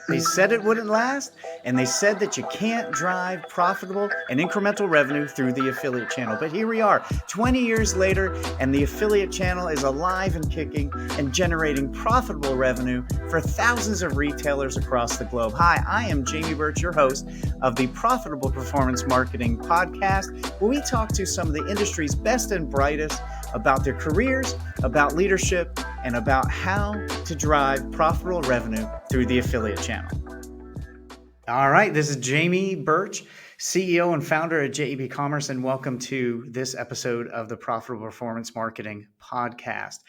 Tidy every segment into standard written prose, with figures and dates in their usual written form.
They said it wouldn't last, and they said that you can't drive profitable and incremental revenue through the affiliate channel. But here we are, 20 years later, and the affiliate channel is alive and kicking and generating profitable revenue for thousands of retailers across the globe. Hi, I am Jamie Birch, your host of the Profitable Performance Marketing Podcast, where we talk to some of the industry's best and brightest about their careers, about leadership, and about how to drive profitable revenue through the affiliate channel. All right, this is Jamie Birch, CEO and founder at JEBCommerce, and welcome to this episode of the Profitable Performance Marketing Podcast.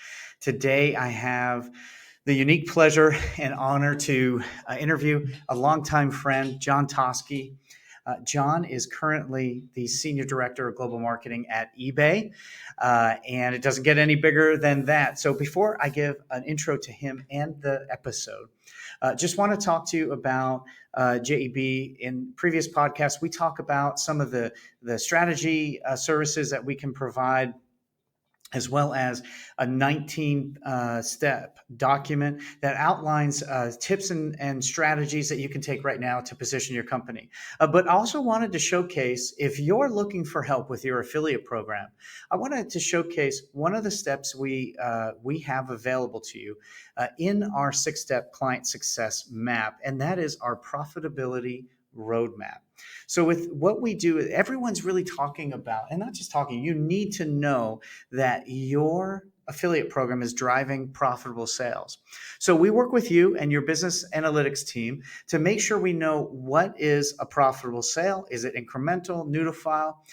Today, I have the unique pleasure and honor to interview a longtime friend, John Toskey. John is currently the Senior Director of Global Marketing at eBay, and it doesn't get any bigger than that. So before I give an intro to him and the episode, just want to talk to you about JEB. In previous podcasts, we talk about some of the strategy services that we can provide, as well as a 19-step document that outlines tips and strategies that you can take right now to position your company. But I also wanted to showcase, if you're looking for help with your affiliate program, I wanted to showcase one of the steps we have available to you in our 6-step client success map, and that is our profitability roadmap. So with what we do, everyone's really talking about, and not just talking, you need to know that your affiliate program is driving profitable sales. So we work with you and your business analytics team to make sure we know what is a profitable sale. Is it incremental, new to file?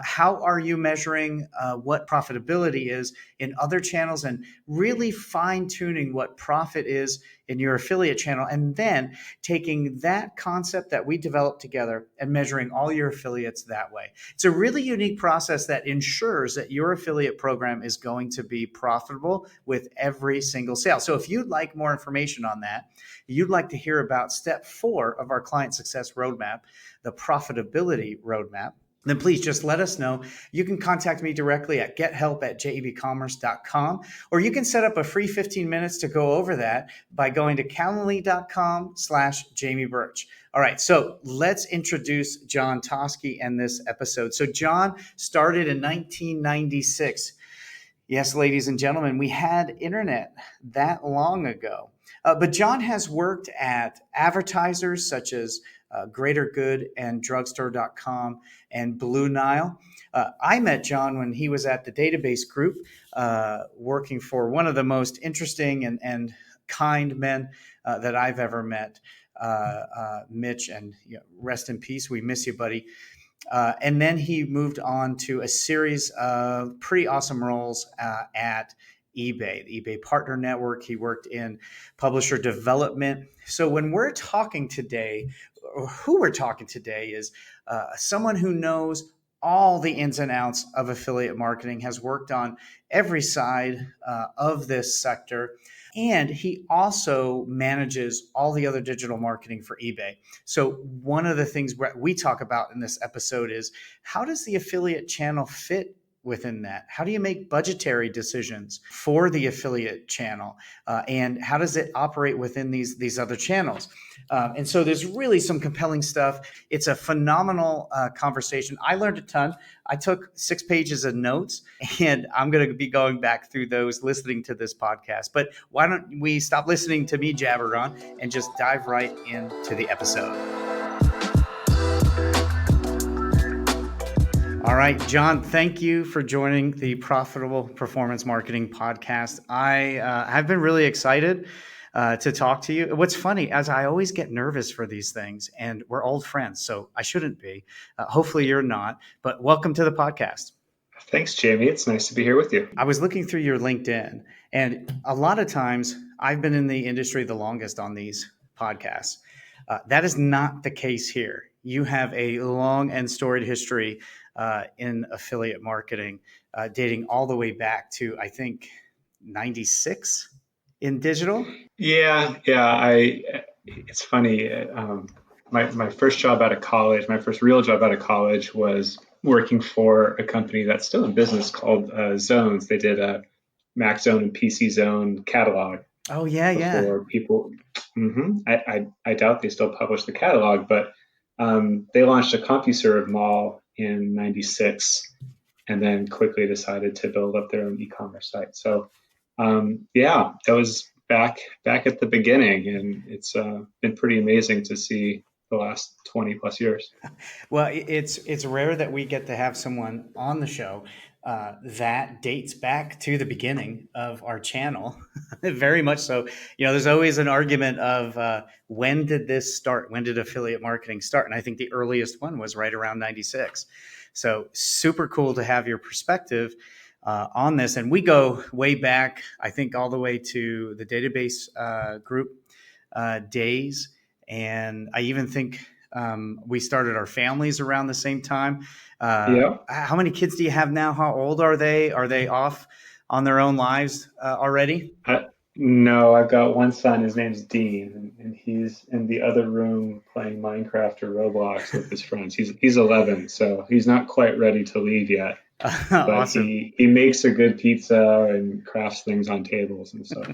How are you measuring what profitability is in other channels, and really fine-tuning what profit is in your affiliate channel, and then taking that concept that we developed together and measuring all your affiliates that way. It's a really unique process that ensures that your affiliate program is going to be profitable with every single sale. So if you'd like more information on that, you'd like to hear about step 4 of our client success roadmap, the profitability roadmap, then please just let us know. You can contact me directly at gethelp@jebcommerce.com, or you can set up a free 15 minutes to go over that by going to calendly.com/Jamie Birch. All right, so let's introduce John Toskey and this episode. So John started in 1996. Yes, ladies and gentlemen, we had internet that long ago. But John has worked at advertisers such as Greater Good and Drugstore.com and Blue Nile. I met John when he was at the Database Group, working for one of the most interesting and kind men that I've ever met, Mitch, and rest in peace. We miss you, buddy. And then he moved on to a series of pretty awesome roles at eBay, the eBay Partner Network. He worked in publisher development. So when we're talking today, or who we're talking today, is someone who knows all the ins and outs of affiliate marketing, has worked on every side of this sector, and he also manages all the other digital marketing for eBay. So one of the things we talk about in this episode is, how does the affiliate channel fit within that? How do you make budgetary decisions for the affiliate channel? And how does it operate within these other channels? And so there's really some compelling stuff. It's a phenomenal conversation. I learned a ton. I took 6 pages of notes, and I'm going to be going back through those listening to this podcast. But why don't we stop listening to me jabber on and just dive right into the episode? All right, John, thank you for joining the Profitable Performance Marketing Podcast. I've been really excited to talk to you. What's funny, as I always get nervous for these things, and we're old friends, so I shouldn't be. Hopefully you're not, but welcome to the podcast. Thanks, Jamie. It's nice to be here with you. I was looking through your LinkedIn, and a lot of times I've been in the industry the longest on these podcasts. That is not the case here. You have a long and storied history in affiliate marketing, dating all the way back to, I think, 96 in digital. Yeah. It's funny. My first job out of college, my first real job out of college, was working for a company that's still in business called Zones. They did a Mac Zone and PC Zone catalog. Oh, yeah. Before people I doubt they still publish the catalog, but they launched a CompuServe mall in '96, and then quickly decided to build up their own e-commerce site. So yeah, that was back at the beginning, and it's been pretty amazing to see the last 20 plus years. Well, it's rare that we get to have someone on the show that dates back to the beginning of our channel. Very much so. There's always an argument of when did this start? When did affiliate marketing start? And I think the earliest one was right around '96. So super cool to have your perspective on this. And we go way back, I think, all the way to the database group days. And I even think we started our families around the same time. Yeah. How many kids do you have now? How old are they? Are they off on their own lives already? No, I've got one son. His name's Dean, and he's in the other room playing Minecraft or Roblox with his friends. He's 11, so he's not quite ready to leave yet. But Awesome. he makes a good pizza and crafts things on tables and stuff.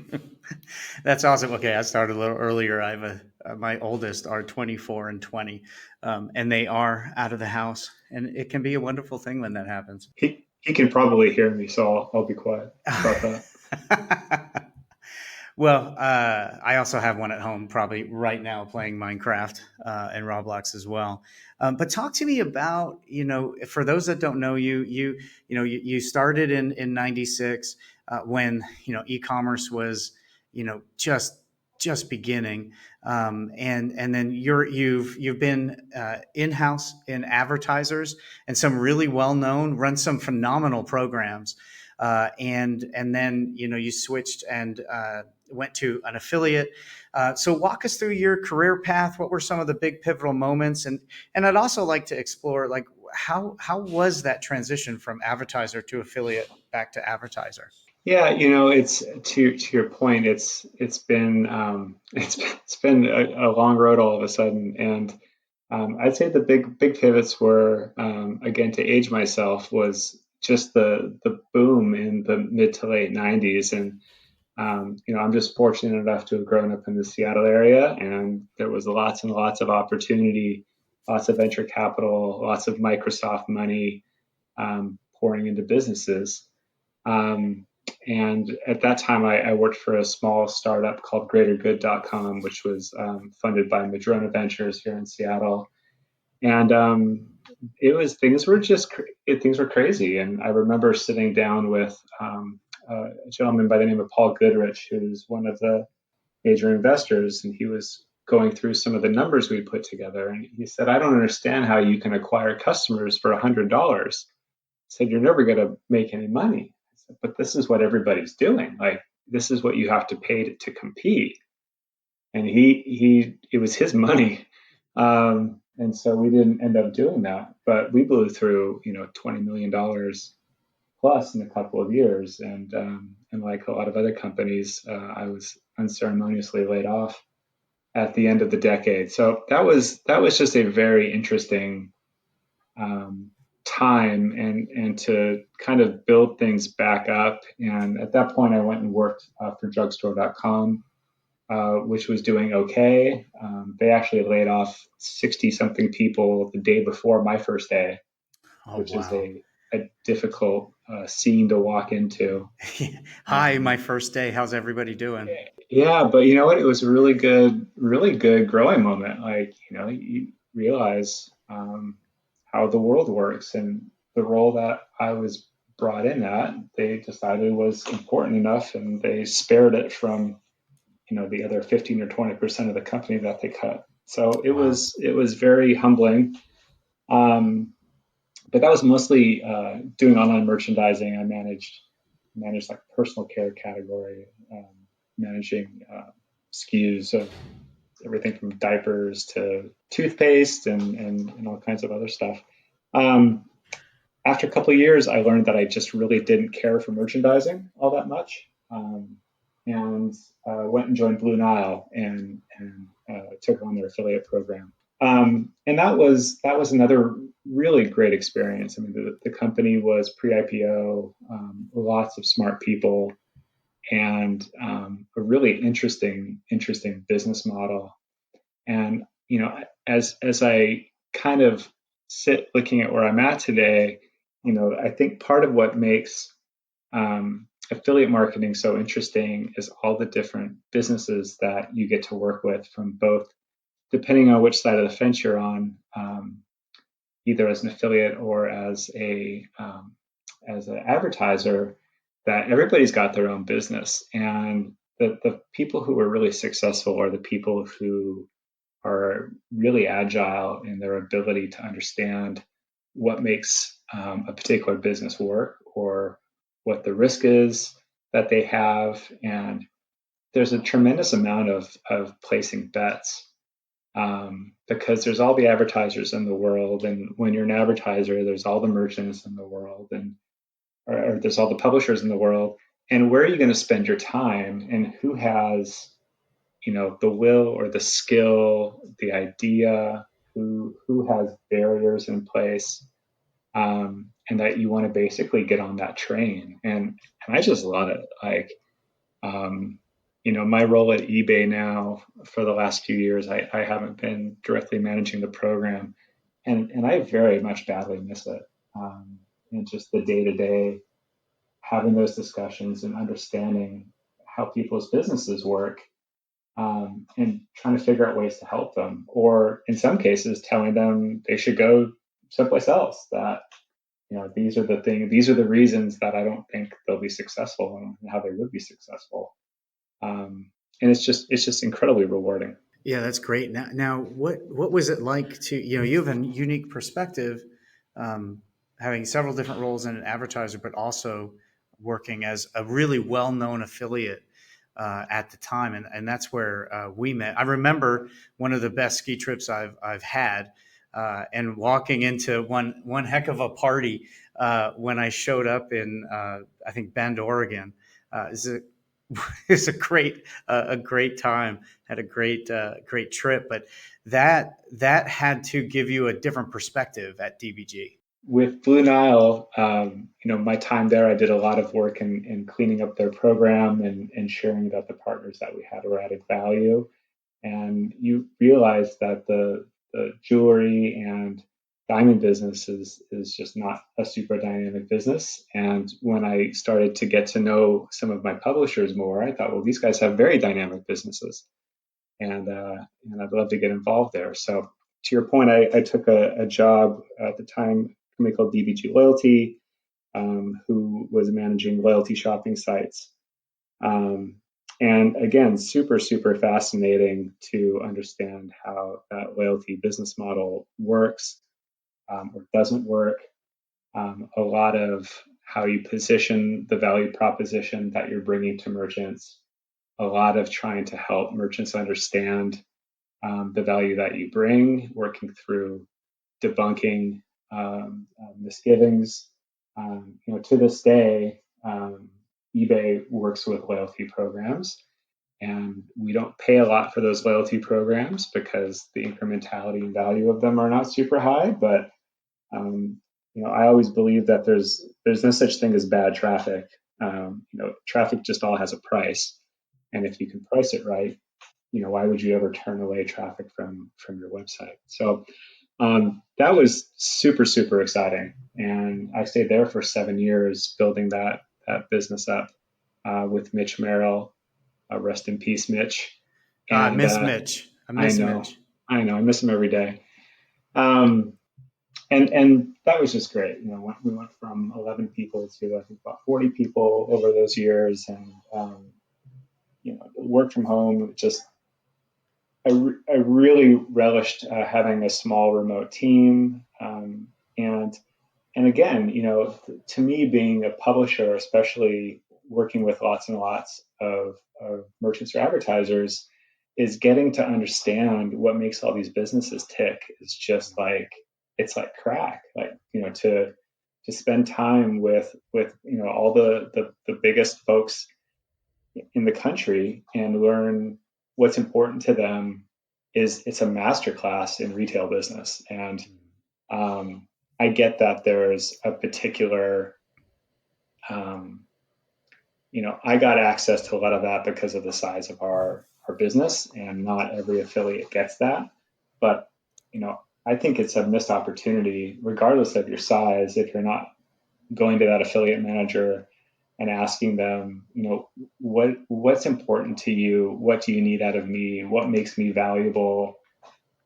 That's awesome. Okay, I started a little earlier. I have my oldest are 24 and 20, and they are out of the house, and it can be a wonderful thing when that happens. He can probably hear me, so I'll be quiet about that. Well, I also have one at home, probably right now, playing Minecraft and Roblox as well. But talk to me about, for those that don't know you, you started in '96 when e-commerce was just beginning, and then you've been in-house in advertisers and some really well known, run some phenomenal programs, and then you switched and went to an affiliate. So walk us through your career path. What were some of the big pivotal moments? And I'd also like to explore, like, how was that transition from advertiser to affiliate back to advertiser? Yeah, it's to your point. It's been it's been a long road all of a sudden, and I'd say the big pivots were again, to age myself, was just the boom in the mid to late '90s. And I'm just fortunate enough to have grown up in the Seattle area, and there was lots and lots of opportunity, lots of venture capital, lots of Microsoft money pouring into businesses. Um, and at that time, I worked for a small startup called GreaterGood.com, which was funded by Madrona Ventures here in Seattle. And it was things were crazy. And I remember sitting down with a gentleman by the name of Paul Goodrich, who's one of the major investors, and he was going through some of the numbers we put together. And he said, "I don't understand how you can acquire customers for $100." Said, "You're never going to make any money." I said, "But this is what everybody's doing. Like, this is what you have to pay to compete." And it was his money. And so we didn't end up doing that, but we blew through, $20 million plus in a couple of years. And like a lot of other companies, I was unceremoniously laid off at the end of the decade. So that was just a very interesting time, and to kind of build things back up. And at that point, I went and worked for drugstore.com, which was doing okay. They actually laid off 60 something people the day before my first day, Oh, which is wow. a difficult scene to walk into. Hi, my Um, first day. How's everybody doing? yeah, but you know what? It was a really good growing moment. Like, you realize how the world works, and the role that I was brought in at, they decided was important enough, and they spared it from the other 15 or 20% of the company that they cut. So Wow. it was very humbling. Um, but that was mostly doing online merchandising. I managed like personal care category, managing SKUs of everything from diapers to toothpaste, and all kinds of other stuff. Um, After a couple of years, I learned that I just really didn't care for merchandising all that much, and went and joined Blue Nile, and took on their affiliate program. And that was another really great experience. I mean, the company was pre-IPO, lots of smart people, and a really interesting business model. And as I kind of sit looking at where I'm at today, I think part of what makes affiliate marketing so interesting is all the different businesses that you get to work with from both, depending on which side of the fence you're on, either as an affiliate or as an advertiser, that everybody's got their own business. And the people who are really successful are the people who are really agile in their ability to understand what makes a particular business work, or what the risk is that they have. And there's a tremendous amount of placing bets, because there's all the advertisers in the world. And when you're an advertiser, there's all the merchants in the world, and or there's all the publishers in the world. And where are you going to spend your time, and who has the will or the skill, the idea, who has barriers in place, and that you want to basically get on that train. And I just love it. Like, my role at eBay now for the last few years, I haven't been directly managing the program, and I very much badly miss it. And just the day to day, having those discussions and understanding how people's businesses work, and trying to figure out ways to help them, or in some cases, telling them they should go someplace else. That these are the reasons that I don't think they'll be successful, and how they would be successful. And it's just incredibly rewarding. Yeah, that's great. Now, what was it like to, you have a unique perspective, having several different roles in an advertiser, but also working as a really well-known affiliate at the time, and that's where we met. I remember one of the best ski trips I've had, and walking into one heck of a party when I showed up in I think Bend, Oregon. Is it It's a great time. Had a great trip, but that had to give you a different perspective at DBG. With Blue Nile, my time there, I did a lot of work in cleaning up their program and ensuring that the partners that we had were added value. And you realize that the jewelry and diamond business is just not a super dynamic business. And when I started to get to know some of my publishers more, I thought, well, these guys have very dynamic businesses, and I'd love to get involved there. So to your point, I took a job at the time, a company called DBG Loyalty, who was managing loyalty shopping sites. And again, super, super fascinating to understand how that loyalty business model works, or doesn't work. A lot of how you position the value proposition that you're bringing to merchants, a lot of trying to help merchants understand the value that you bring, working through debunking misgivings. To this day, eBay works with loyalty programs, and we don't pay a lot for those loyalty programs because the incrementality and value of them are not super high. But I always believe that there's no such thing as bad traffic. Traffic just all has a price, and if you can price it right, why would you ever turn away traffic from your website? So that was super, super exciting. And I stayed there for 7 years building that business up with Mitch Merrill. Rest in peace, Mitch. I And miss Mitch. I I miss know, Mitch. I know, I miss him every day. Um, and that was just great. We went from 11 people to I think about 40 people over those years, and work from home. Just I really relished having a small remote team, and again, to me, being a publisher, especially working with lots and lots of merchants or advertisers, is getting to understand what makes all these businesses tick. Is just like it's like crack. Like to spend time with all the biggest folks in the country and learn what's important to them, it's a masterclass in retail business. And I get that there's a particular I got access to a lot of that because of the size of our business, and not every affiliate gets that. But, I think it's a missed opportunity, regardless of your size, if you're not going to that affiliate manager and asking them, what's important to you? What do you need out of me? What makes me valuable?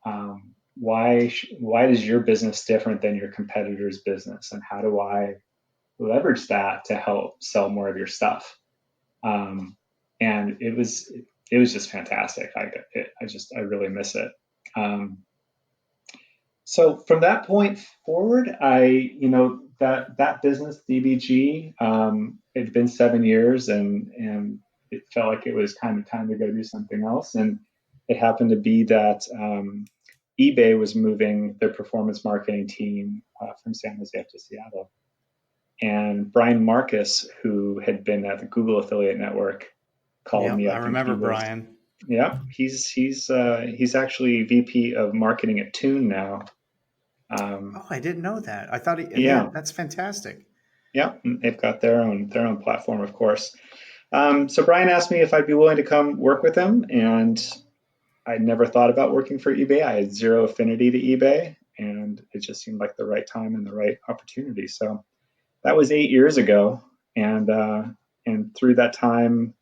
Why is your business different than your competitor's business? And how do I leverage that to help sell more of your stuff? And it was just fantastic. I really miss it. Um, so from that point forward, that business DBG, it had been 7 years, and it felt like it was kind of time to go do something else. And it happened to be that eBay was moving their performance marketing team from San Jose up to Seattle. And Brian Marcus, who had been at the Google Affiliate Network, called Yep, me I up, and remember Brian. he's actually VP of marketing at Tune now. Oh, I didn't know that. I thought yeah, Yeah, that's fantastic. yeah, they've got their own platform, of course. So Brian asked me if I'd be willing to come work with him, and I'd never thought about working for eBay. I had zero affinity to eBay, and it just seemed like the right time and the right opportunity. So that was 8 years ago, and through that time,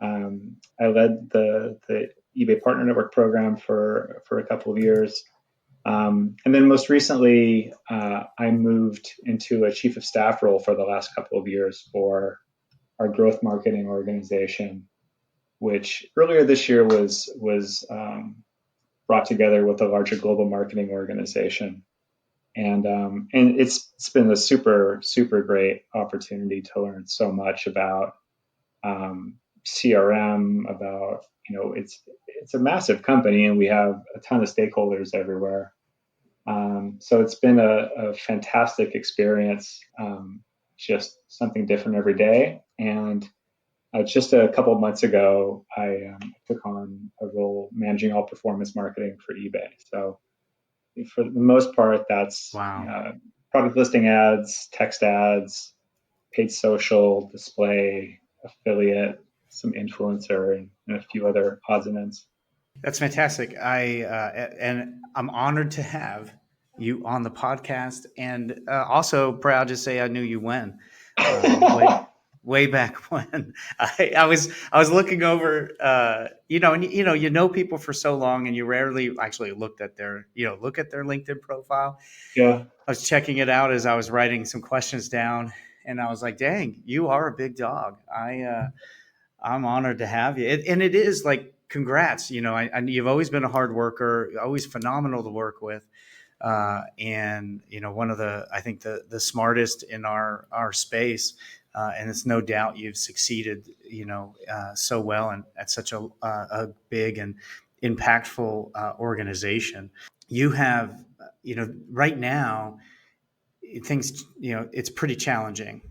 I led the eBay Partner Network program for a couple of years. And then most recently, I moved into a chief of staff role for the last couple of years for our growth marketing organization, which earlier this year was brought together with a larger global marketing organization. And it's been a super great opportunity to learn so much about CRM, about it's a massive company, and we have a ton of stakeholders everywhere. So it's been a fantastic experience, just something different every day. And just a couple of months ago, I took on a role managing all performance marketing for eBay. So for the most part, that's Wow. product listing ads, text ads, paid social, display, affiliate, some influencer, and a few other odds and ends. That's fantastic. And I'm honored to have you on the podcast, and also proud to say I knew you when, way back when. I was looking over, and you know people for so long, and you rarely actually look at their LinkedIn profile. Yeah, I was checking it out as I was writing some questions down, and I was like, "Dang, you are a big dog." I'm honored to have you. And it is like, congrats. You've always been a hard worker, always phenomenal to work with. And, one of I think the smartest in our space. And it's no doubt you've succeeded, so well and at such a big and impactful organization. You have, right now, things, it's pretty challenging.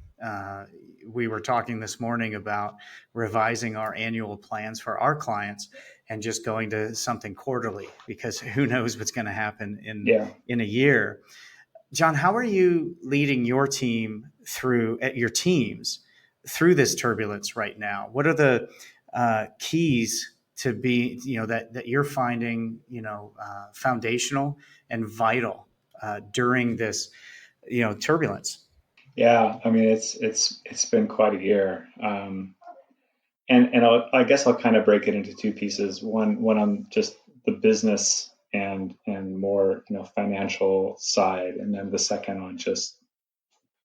We were talking this morning about revising our annual plans for our clients and just going to something quarterly, because who knows what's going to happen yeah. in a year. John, how are you leading your teams through this turbulence right now? What are the keys to be, that you're finding, foundational and vital during this, turbulence? Yeah, I mean it's been quite a year, and I guess I'll kind of break it into two pieces. One on just the business and more financial side, and then the second on just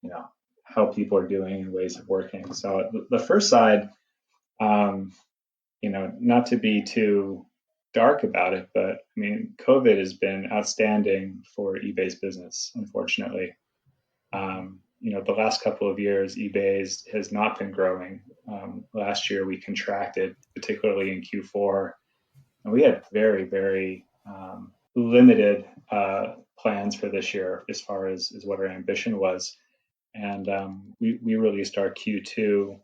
you know how people are doing and ways of working. So the first side, um, not to be too dark about it, but I mean COVID has been outstanding for eBay's business, unfortunately. The last couple of years, eBay has not been growing. Last year, we contracted, particularly in Q4, and we had very, very limited plans for this year as far as what our ambition was. And we released our Q2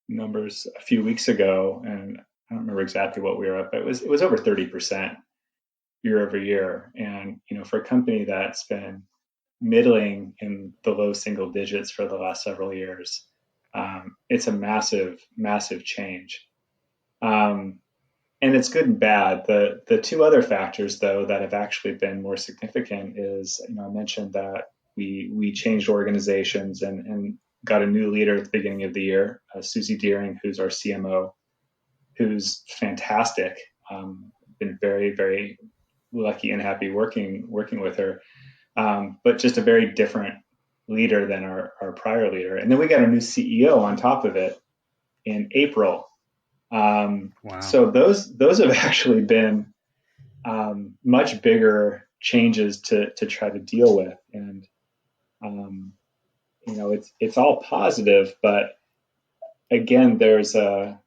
numbers a few weeks ago, and I don't remember exactly what we were up, but it was over 30% year over year. And for a company that's been middling in the low single digits for the last several years. It's a massive, massive change. Um, and it's good and bad. The two other factors, though, that have actually been more significant is, I mentioned that we changed organizations and got a new leader at the beginning of the year, Susie Deering, who's our CMO, who's fantastic. Been very, very lucky and happy working with her. But just a very different leader than our prior leader. And then we got a new CEO on top of it in April. Wow. So those have actually been much bigger changes to try to deal with, and it's all positive, but again, there's a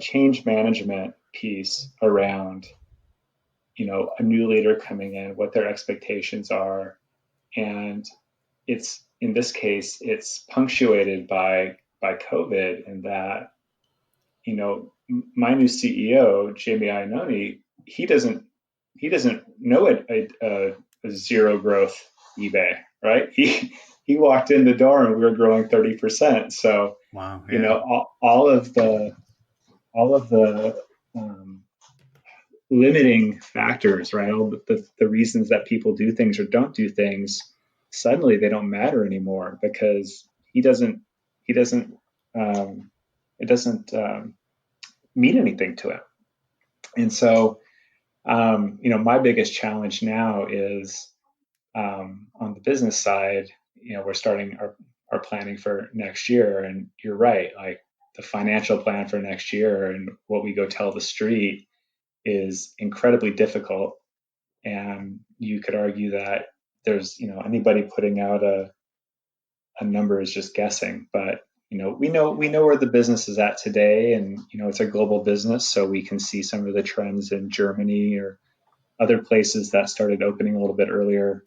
change management piece around a new leader coming in, what their expectations are, and it's in this case it's punctuated by COVID, in that my new CEO, Jamie Iannone, he doesn't know a zero growth eBay, right? He walked in the door and we were growing 30%. So Wow. Yeah. all of the um, limiting factors, right? All the reasons that people do things or don't do things, suddenly they don't matter anymore, because he doesn't it doesn't mean anything to him. And so, my biggest challenge now is on the business side. We're starting our planning for next year, and you're right, like the financial plan for next year and what we go tell the street is incredibly difficult. And you could argue that there's, anybody putting out a number is just guessing. But we know where the business is at today, and it's a global business, so we can see some of the trends in Germany or other places that started opening a little bit earlier,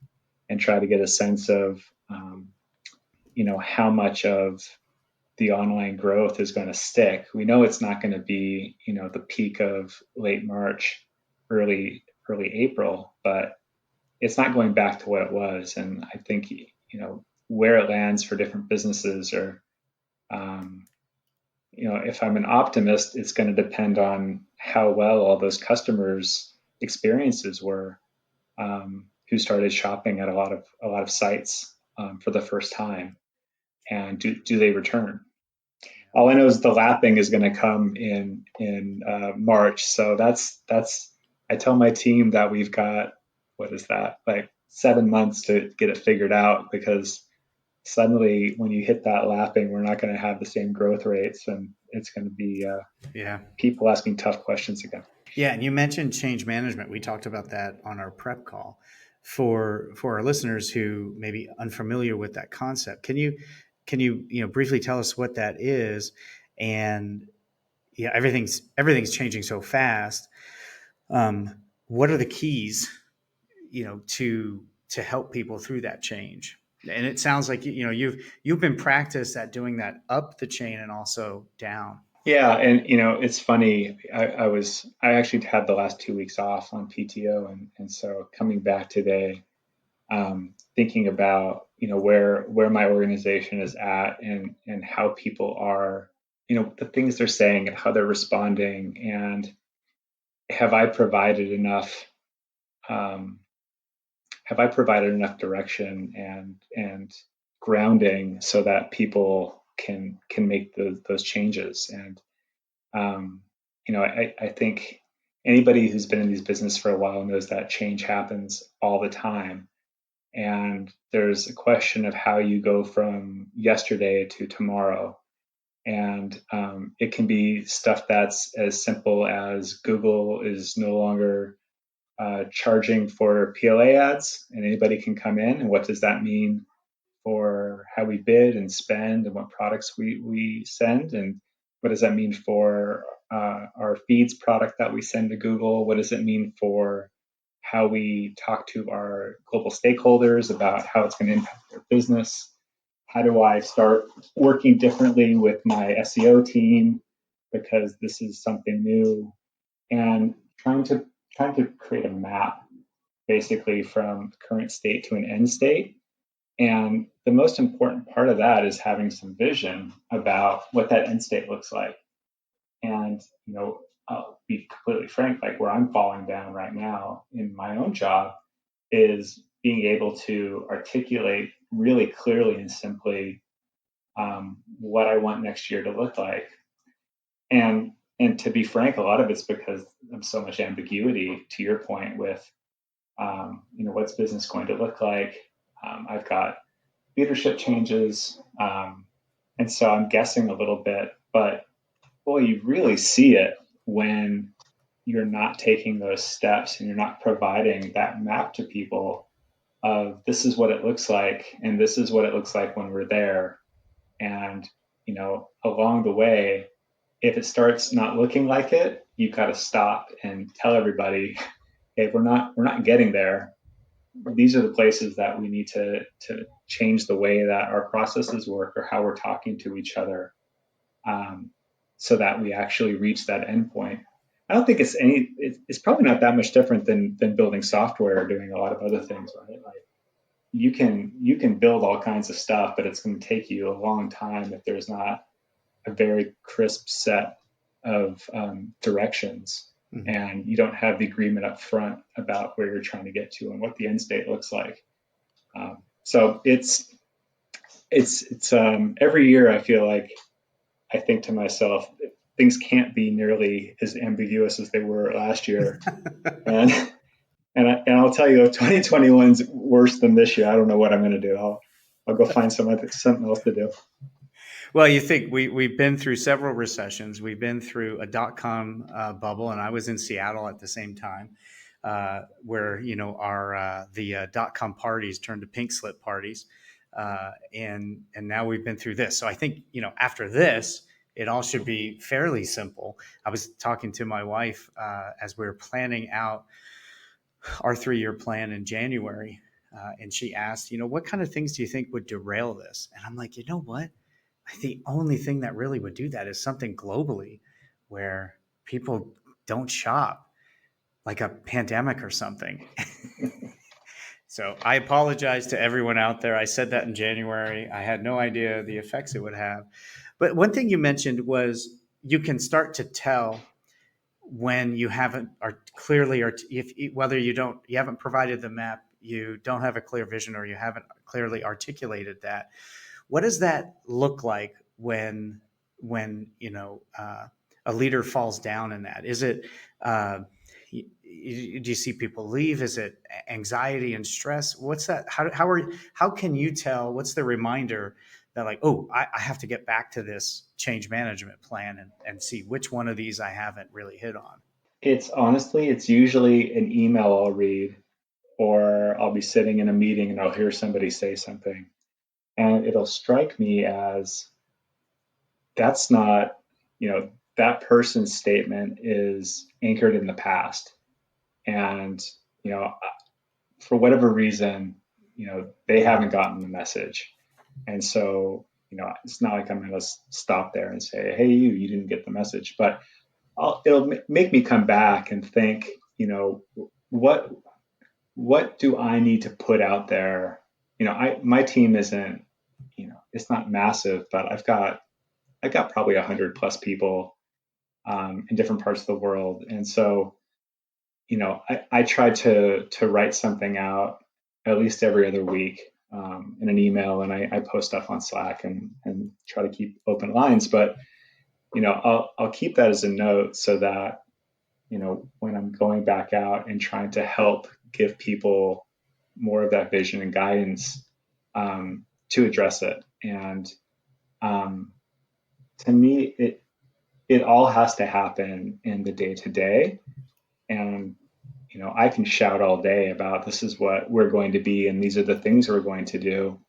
and try to get a sense of how much of the online growth is going to stick. We know it's not going to be the peak of late March, early April, but it's not going back to what it was. And I think where it lands for different businesses, or um, if I'm an optimist, it's going to depend on how well all those customers' experiences were, who started shopping at a lot of sites for the first time, and do they return? All I know is the lapping is going to come in March. So that's I tell my team that we've got, what is that, like 7 months to get it figured out, because suddenly when you hit that lapping, we're not going to have the same growth rates, and it's going to be Yeah. people asking tough questions again. Yeah, and you mentioned change management. We talked about that on our prep call. For our listeners who may be unfamiliar with that concept, can you briefly tell us what that is? And yeah, everything's changing so fast. What are the keys, to help people through that change? And it sounds like you've been practiced at doing that up the chain and also down. Yeah, and it's funny. I actually had the last 2 weeks off on PTO, and so coming back today, thinking about where my organization is at, and how people are, the things they're saying and how they're responding, and have I provided enough um, have I provided enough direction and grounding so that people can make those changes. And I think anybody who's been in these business for a while knows that change happens all the time. And there's a question of how you go from yesterday to tomorrow. And it can be stuff that's as simple as Google is no longer charging for PLA ads, and anybody can come in. And what does that mean for how we bid and spend, and what products we send? And what does that mean for our feeds product that we send to Google? What does it mean for how we talk to our global stakeholders about how it's going to impact their business? How do I start working differently with my SEO team, because this is something new? And trying to create a map, basically from current state to an end state, And the most important part of that is having some vision about what that end state looks like. And, I'll be completely frank, like where I'm falling down right now in my own job is being able to articulate really clearly and simply what I want next year to look like. And to be frank, a lot of it's because of so much ambiguity. To your point, with what's business going to look like? I've got leadership changes, and so I'm guessing a little bit. But boy, you really see it when you're not taking those steps and you're not providing that map to people of this is what it looks like and this is what it looks like when we're there. And along the way, if it starts not looking like it, you've got to stop and tell everybody, hey, we're not getting there. These are the places that we need to change the way that our processes work or how we're talking to each other, so that we actually reach that endpoint. I don't think it's probably not that much different than building software or doing a lot of other things, right? Like you can build all kinds of stuff, but it's going to take you a long time if there's not a very crisp set of directions, and you don't have the agreement up front about where you're trying to get to and what the end state looks like. So it's every year I feel like I think to myself, things can't be nearly as ambiguous as they were last year. and I'll tell you, if 2021's worse than this year, I don't know what I'm going to do. I'll go find something else to do. Well, you think we've been through several recessions. We've been through a dot-com bubble, and I was in Seattle at the same time, where our the dot-com parties turned to pink slip parties, and now we've been through this. So I think after this, it all should be fairly simple. I was talking to my wife as we were planning out our 3-year plan in January, and she asked, what kind of things do you think would derail this? And I'm like, you know what? The only thing that really would do that is something globally where people don't shop, like a pandemic or something. So I apologize to everyone out there. I said that in January. I had no idea the effects it would have. But one thing you mentioned was you can start to tell when you haven't clearly, or if whether you haven't provided the map, you don't have a clear vision, or you haven't clearly articulated that. What does that look like when a leader falls down in that? Is it do you see people leave? Is it anxiety and stress? What's that? How can you tell? What's the reminder that I have to get back to this change management plan and see which one of these I haven't really hit on? It's usually an email I'll read, or I'll be sitting in a meeting and I'll hear somebody say something. And it'll strike me as that's not, that person's statement is anchored in the past. And, for whatever reason, they haven't gotten the message. And so, it's not like I'm going to stop there and say, hey, you didn't get the message. But it'll make me come back and think, what do I need to put out there? My team isn't, it's not massive, but I've got probably 100 plus people in different parts of the world. And so, I try to write something out at least every other week in an email, and I post stuff on Slack and try to keep open lines. But, I'll keep that as a note so that, when I'm going back out and trying to help give people more of that vision and guidance, to address it. And to me, it all has to happen in the day to day. And, I can shout all day about this is what we're going to be and these are the things we're going to do.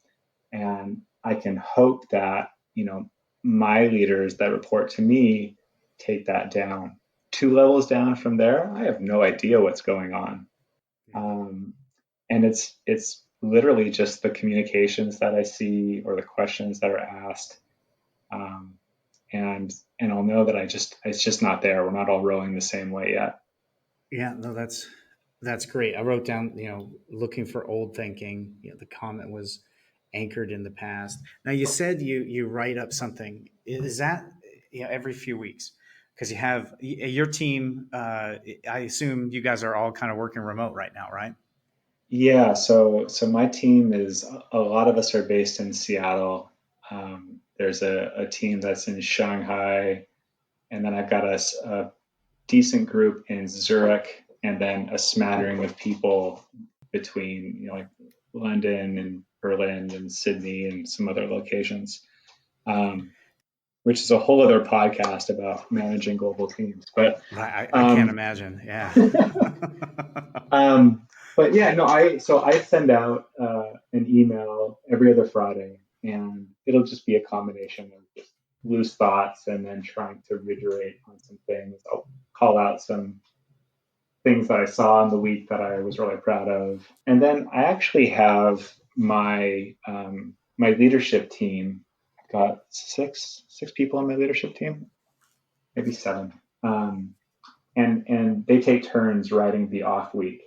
And I can hope that, my leaders that report to me take that down. 2 levels down from there, I have no idea what's going on. And it's literally just the communications that I see or the questions that are asked. And I'll know that it's just not there. We're not all rowing the same way yet. Yeah, no, that's great. I wrote down, looking for old thinking. The comment was anchored in the past. Now you said you write up something. Is that every few weeks? Because you have your team. I assume you guys are all kind of working remote right now, right? Yeah, so my team is a lot of us are based in Seattle. There's a team that's in Shanghai, and then I've got a decent group in Zurich, and then a smattering of people between like London and Berlin and Sydney and some other locations, um, which is a whole other podcast about managing global teams. Right. I can't Um, imagine. Yeah. um, but yeah, no, I send out an email every other Friday, and it'll just be a combination of just loose thoughts and then trying to reiterate on some things. I'll call out some things that I saw in the week that I was really proud of. And then I actually have my leadership team. I've got six people on my leadership team, maybe seven, and they take turns writing the off week.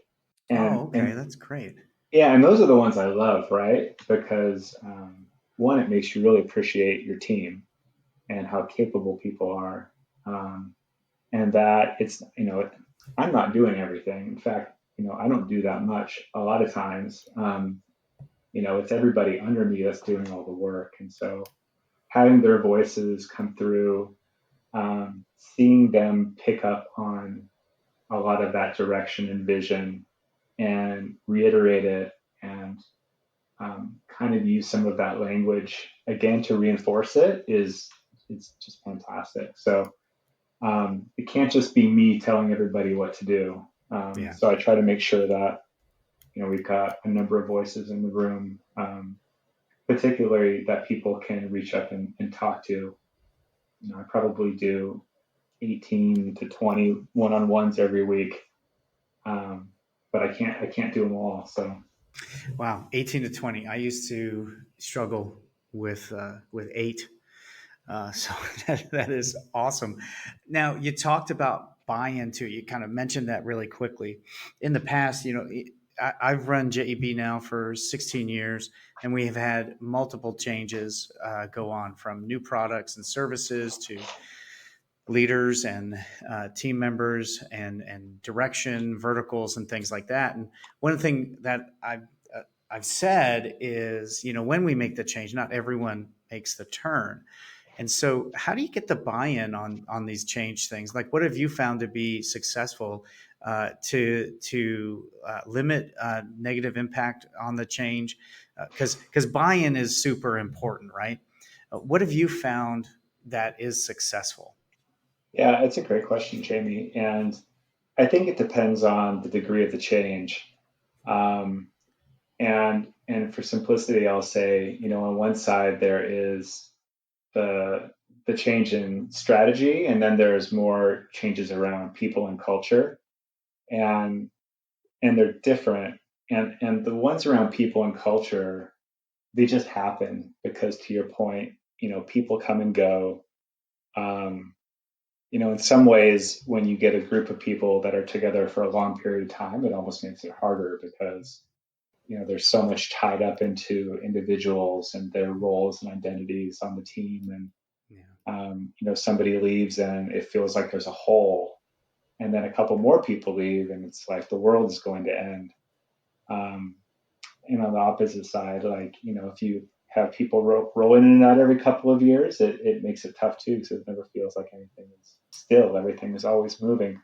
Oh, And okay. That's great. yeah, and those are the ones I love, right? Because one, it makes you really appreciate your team and how capable people are. Um, and that it's I'm not doing everything. In fact, I don't do that much a lot of times. It's everybody under me that's doing all the work, and so having their voices come through, seeing them pick up on a lot of that direction and vision and reiterate it, and kind of use some of that language again to reinforce it is it's just fantastic. So it can't just be me telling everybody what to do. Yeah. So I try to make sure that we've got a number of voices in the room, particularly that people can reach up and talk to. I probably do 18 to 20 one-on-ones every week, um, but I can't do them all. So Wow. 18 to 20. I used to struggle with eight. So that is awesome. Now you talked about buy-in too. You kind of mentioned that really quickly. In the past, I've run JEB now for 16 years, and we have had multiple changes go on from new products and services to leaders and team members and direction verticals and things like that. And one thing that I've said is, when we make the change, not everyone makes the turn. And so, how do you get the buy-in on these change things? Like, what have you found to be successful to limit negative impact on the change? Because buy-in is super important, right? What have you found that is successful? yeah, it's a great question, Jamie, and I think it depends on the degree of the change. Um, and for simplicity, I'll say, on one side there is the the change in strategy, and then there's more changes around people and culture, and they're different. And the ones around people and culture, they just happen because, to your point, people come and go. Um, in some ways, when you get a group of people that are together for a long period of time, it almost makes it harder because there's so much tied up into individuals and their roles and identities on the team, and Yeah. somebody leaves and it feels like there's a hole, and then a couple more people leave and it's like the world is going to end. um, and on the opposite side, like if you have people roll in and out every couple of years, it makes it tough too, because it never feels like anything is still. Everything is always moving.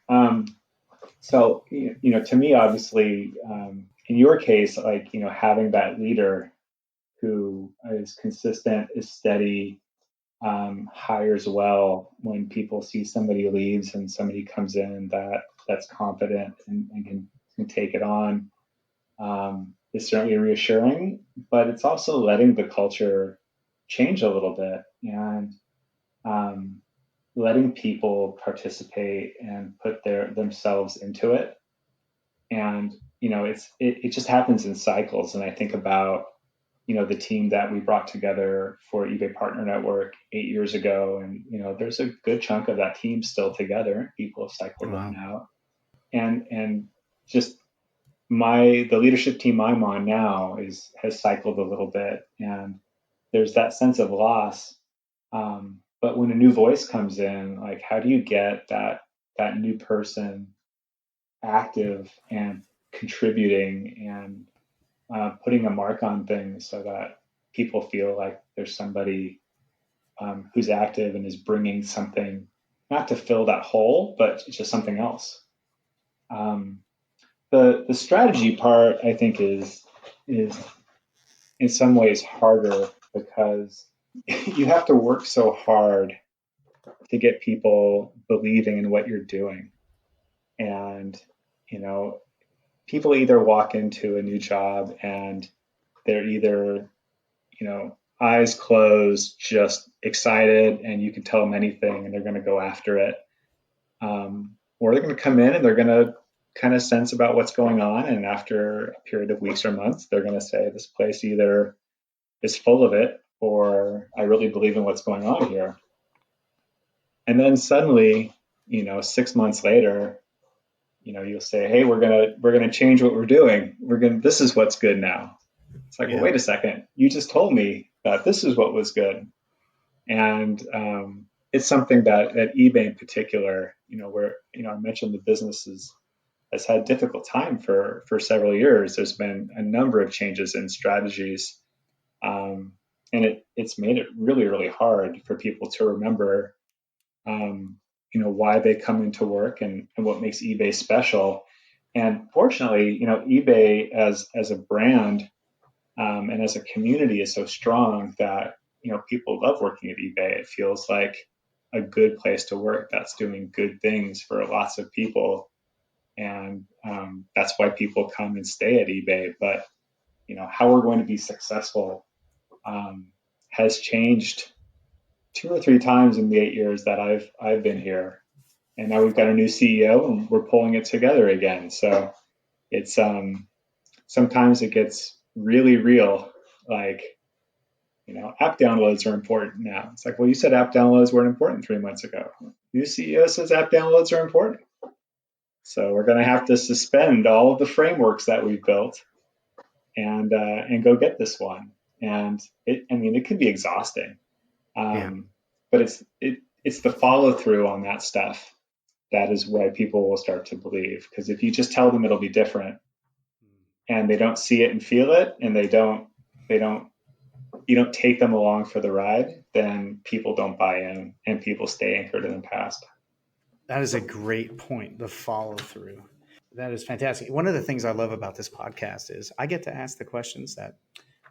So to me, obviously, in your case, like having that leader who is consistent, is steady, hires well when people see somebody leaves and somebody comes in that's confident and can take it on, is certainly reassuring. But it's also letting the culture change a little bit, and um, letting people participate and put themselves into it. And it just happens in cycles. And I think about the team that we brought together for eBay Partner Network 8 years ago, and there's a good chunk of that team still together. People have cycled in Wow. and out, and just the leadership team I'm on now has cycled a little bit, and there's that sense of loss. But when a new voice comes in, like how do you get that new person active and contributing and putting a mark on things so that people feel like there's somebody who's active and is bringing something, not to fill that hole, but just something else. Um, the strategy part, I think, is in some ways harder because you have to work so hard to get people believing in what you're doing. And, you know, people either walk into a new job and they're either, eyes closed, just excited, and you can tell them anything and they're going to go after it. Or they're going to come in and they're going to kind of sense about what's going on. And after a period of weeks or months, they're going to say, this place either is full of it or I really believe in what's going on here. And then suddenly, 6 months later, you'll say, hey, we're gonna change what we're doing. This is what's good now. It's like, well, wait a second, you just told me that this is what was good. And it's something that at eBay in particular, where I mentioned the business has had a difficult time for several years. There's been a number of changes in strategies, and it's made it really, really hard for people to remember why they come into work and what makes eBay special. And fortunately, eBay as a brand and as a community is so strong that people love working at eBay. It feels like a good place to work that's doing good things for lots of people, and that's why people come and stay at eBay. But how we're going to be successful has changed 2 or 3 times in the 8 years that I've been here. And now we've got a new CEO and we're pulling it together again. So it's sometimes it gets really real. Like, app downloads are important now. It's like, well, you said app downloads weren't important 3 months ago. New CEO says app downloads are important. So we're going to have to suspend all of the frameworks that we've built and go get this one. And it can be exhausting, but it's the follow through on that stuff that is why people will start to believe. Because if you just tell them it'll be different and they don't see it and feel it, and you don't take them along for the ride, then people don't buy in and people stay anchored in the past. That is a great point. The follow through. That is fantastic. One of the things I love about this podcast is I get to ask the questions that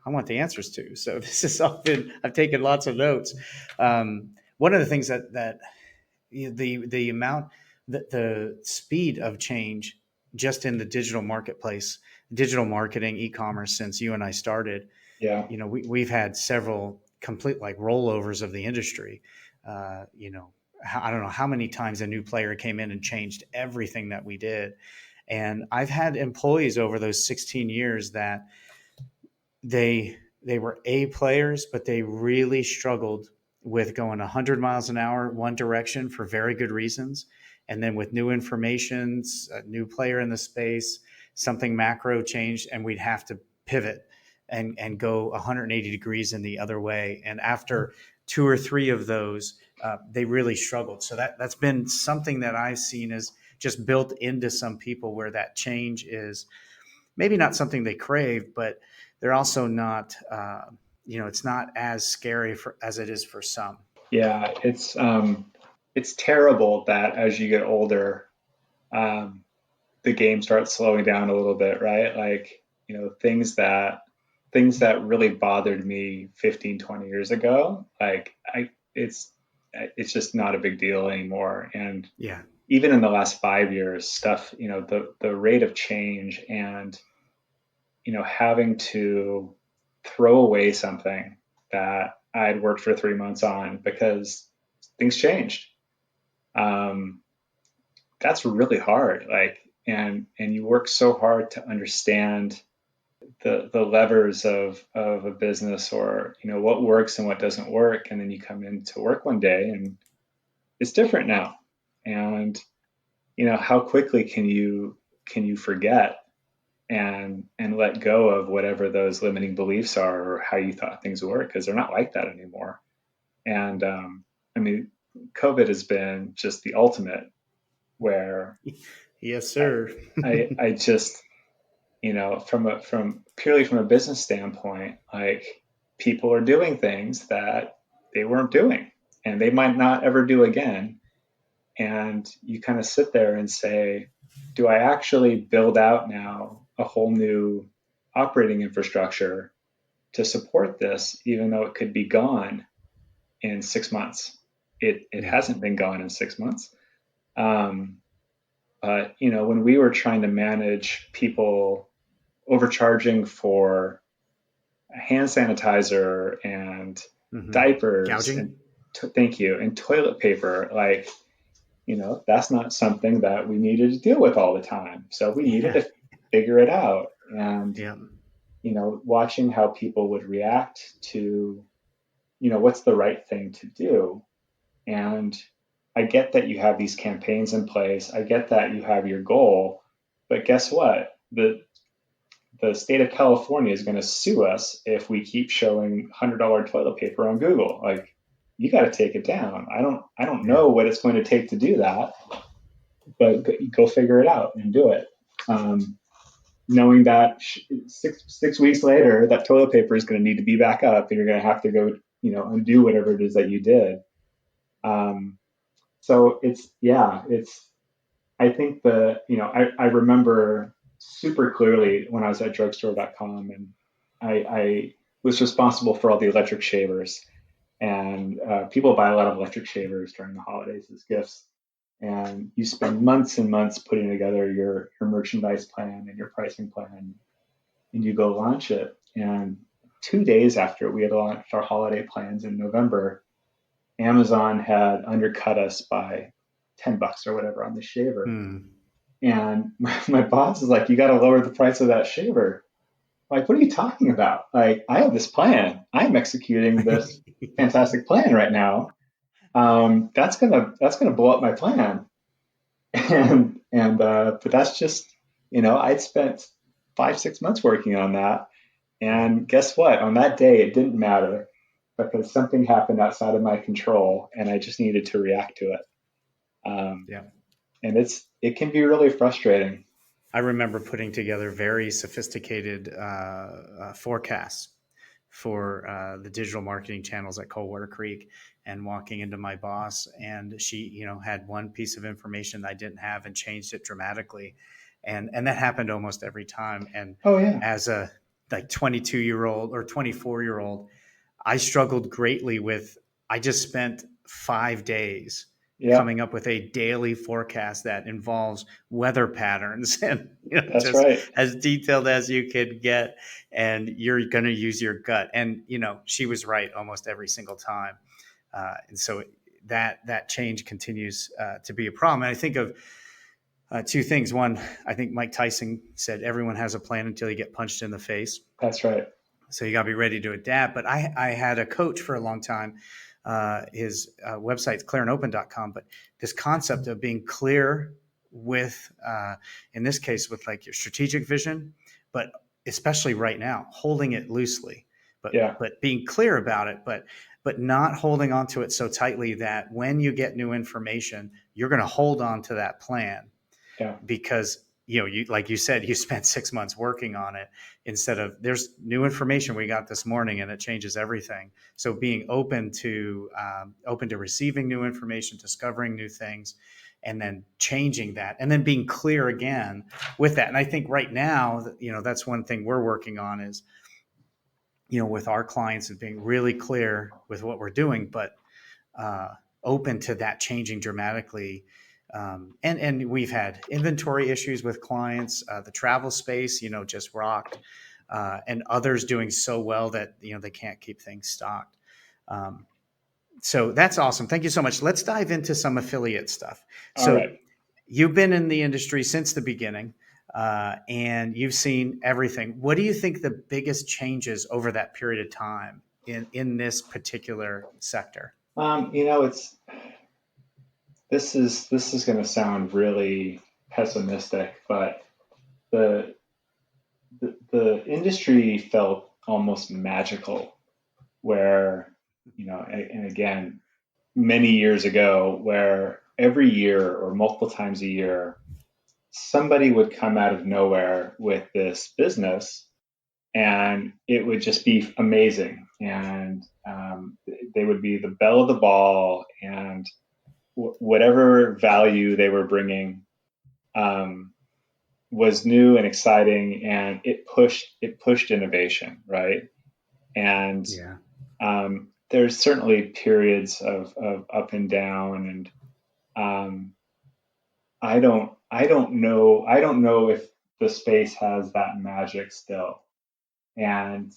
I want the answers to. So this has all been, I've taken lots of notes. One of the things that the amount, the speed of change just in the digital marketplace, digital marketing, e-commerce, since you and I started, Yeah. We've had several complete like rollovers of the industry. I don't know how many times a new player came in and changed everything that we did. And I've had employees over those 16 years that they were A players, but they really struggled with going 100 miles an hour one direction for very good reasons. And then with new information, a new player in the space, something macro changed, and we'd have to pivot and go 180 degrees in the other way. And after 2 or 3 of those, they really struggled. So that's been something that I've seen is just built into some people, where that change is maybe not something they crave, but they're also not, it's not as scary as it is for some. Yeah, it's terrible that as you get older, the game starts slowing down a little bit, right? Like, things that really bothered me 15, 20 years ago, like it's just not a big deal anymore. And Yeah. even in the last 5 years, stuff, the rate of change and, having to throw away something that I'd worked for 3 months on because things changed. That's really hard. Like, and you work so hard to understand the levers of a business, or what works and what doesn't work, and then you come into work one day and it's different now. And how quickly can you forget and let go of whatever those limiting beliefs are or how you thought things would work, because they're not like that anymore. And I mean, COVID has been just the ultimate where Yes, I, sir. I just, from purely from a business standpoint, like people are doing things that they weren't doing and they might not ever do again. And you kind of sit there and say, do I actually build out now a whole new operating infrastructure to support this, even though it could be gone in 6 months? It Yeah. hasn't been gone in 6 months. Um, but when we were trying to manage people overcharging for hand sanitizer and Hmm. diapers and Gouging. thank you, and toilet paper, like, that's not something that we needed to deal with all the time. So we needed Yeah. to figure it out. And, Yeah. watching how people would react to, what's the right thing to do. And I get that you have these campaigns in place. I get that you have your goal, but guess what? The state of California is going to sue us if we keep showing $100 toilet paper on Google. Like, you got to take it down. I don't Yeah. know what it's going to take to do that, but go figure it out and do it. Um, Knowing that 6 weeks later, that toilet paper is going to need to be back up, and you're going to have to go, undo whatever it is that you did. Um, so it's. I think I remember super clearly when I was at drugstore.com, and I was responsible for all the electric shavers. And people buy a lot of electric shavers during the holidays as gifts. And you spend months and months putting together your merchandise plan and your pricing plan, and you go launch it. And 2 days after we had launched our holiday plans in November, Amazon had undercut us by $10 or whatever on the shaver. Hmm. And my boss is like, you got to lower the price of that shaver. Like, what are you talking about? Like, I have this plan. I'm executing this fantastic plan right now. That's gonna blow up my plan. But that's just, I'd spent 5 6 months working on that. Yeah. And guess what? On that day, it didn't matter because something happened outside of my control, and I just needed to react to it. Um, Yeah. and it can be really frustrating. I remember putting together very sophisticated forecasts for the digital marketing channels at Coldwater Creek, and walking into my boss, and she, had one piece of information that I didn't have and changed it dramatically, and that happened almost every time. And Oh yeah, as a like 22-year-old or 24-year-old, I struggled greatly with. I just spent 5 days yeah, coming up with a daily forecast that involves weather patterns and that's just right. as detailed as you could get, and you're going to use your gut. And she was right almost every single time. And so that change continues to be a problem. And I think of two things. One, I think Mike Tyson said everyone has a plan until you get punched in the face. That's right. So you got to be ready to adapt. But I had a coach for a long time. His website's clearandopen.com. But this concept of being clear with, in this case, with like your strategic vision, but especially right now, holding it loosely, Yeah, but being clear about it, but not holding on to it so tightly that when you get new information, you're going to hold on to that plan, yeah, because you, like you said, you spent 6 months working on it, instead of there's new information we got this morning and it changes everything. So being open to receiving new information, discovering new things, and then changing that, and then being clear again with that. And I think right now, that's one thing we're working on is, with our clients, is being really clear with what we're doing, but uh, open to that changing dramatically. And we've had inventory issues with clients. The travel space, just rocked, and others doing so well that they can't keep things stocked. Um, so that's awesome. Thank you so much. Let's dive into some affiliate stuff. all So right. you've been in the industry since the beginning, and you've seen everything. What do you think the biggest changes over that period of time in this particular sector? It's this is going to sound really pessimistic, but the the industry felt almost magical, where, and again, many years ago, where every year or multiple times a year, somebody would come out of nowhere with this business, and it would just be amazing. And they would be the belle of the ball, and whatever value they were bringing um, was new and exciting, and it pushed innovation, right? And Yeah. there's certainly periods of up and down, and um, I don't know if the space has that magic still. And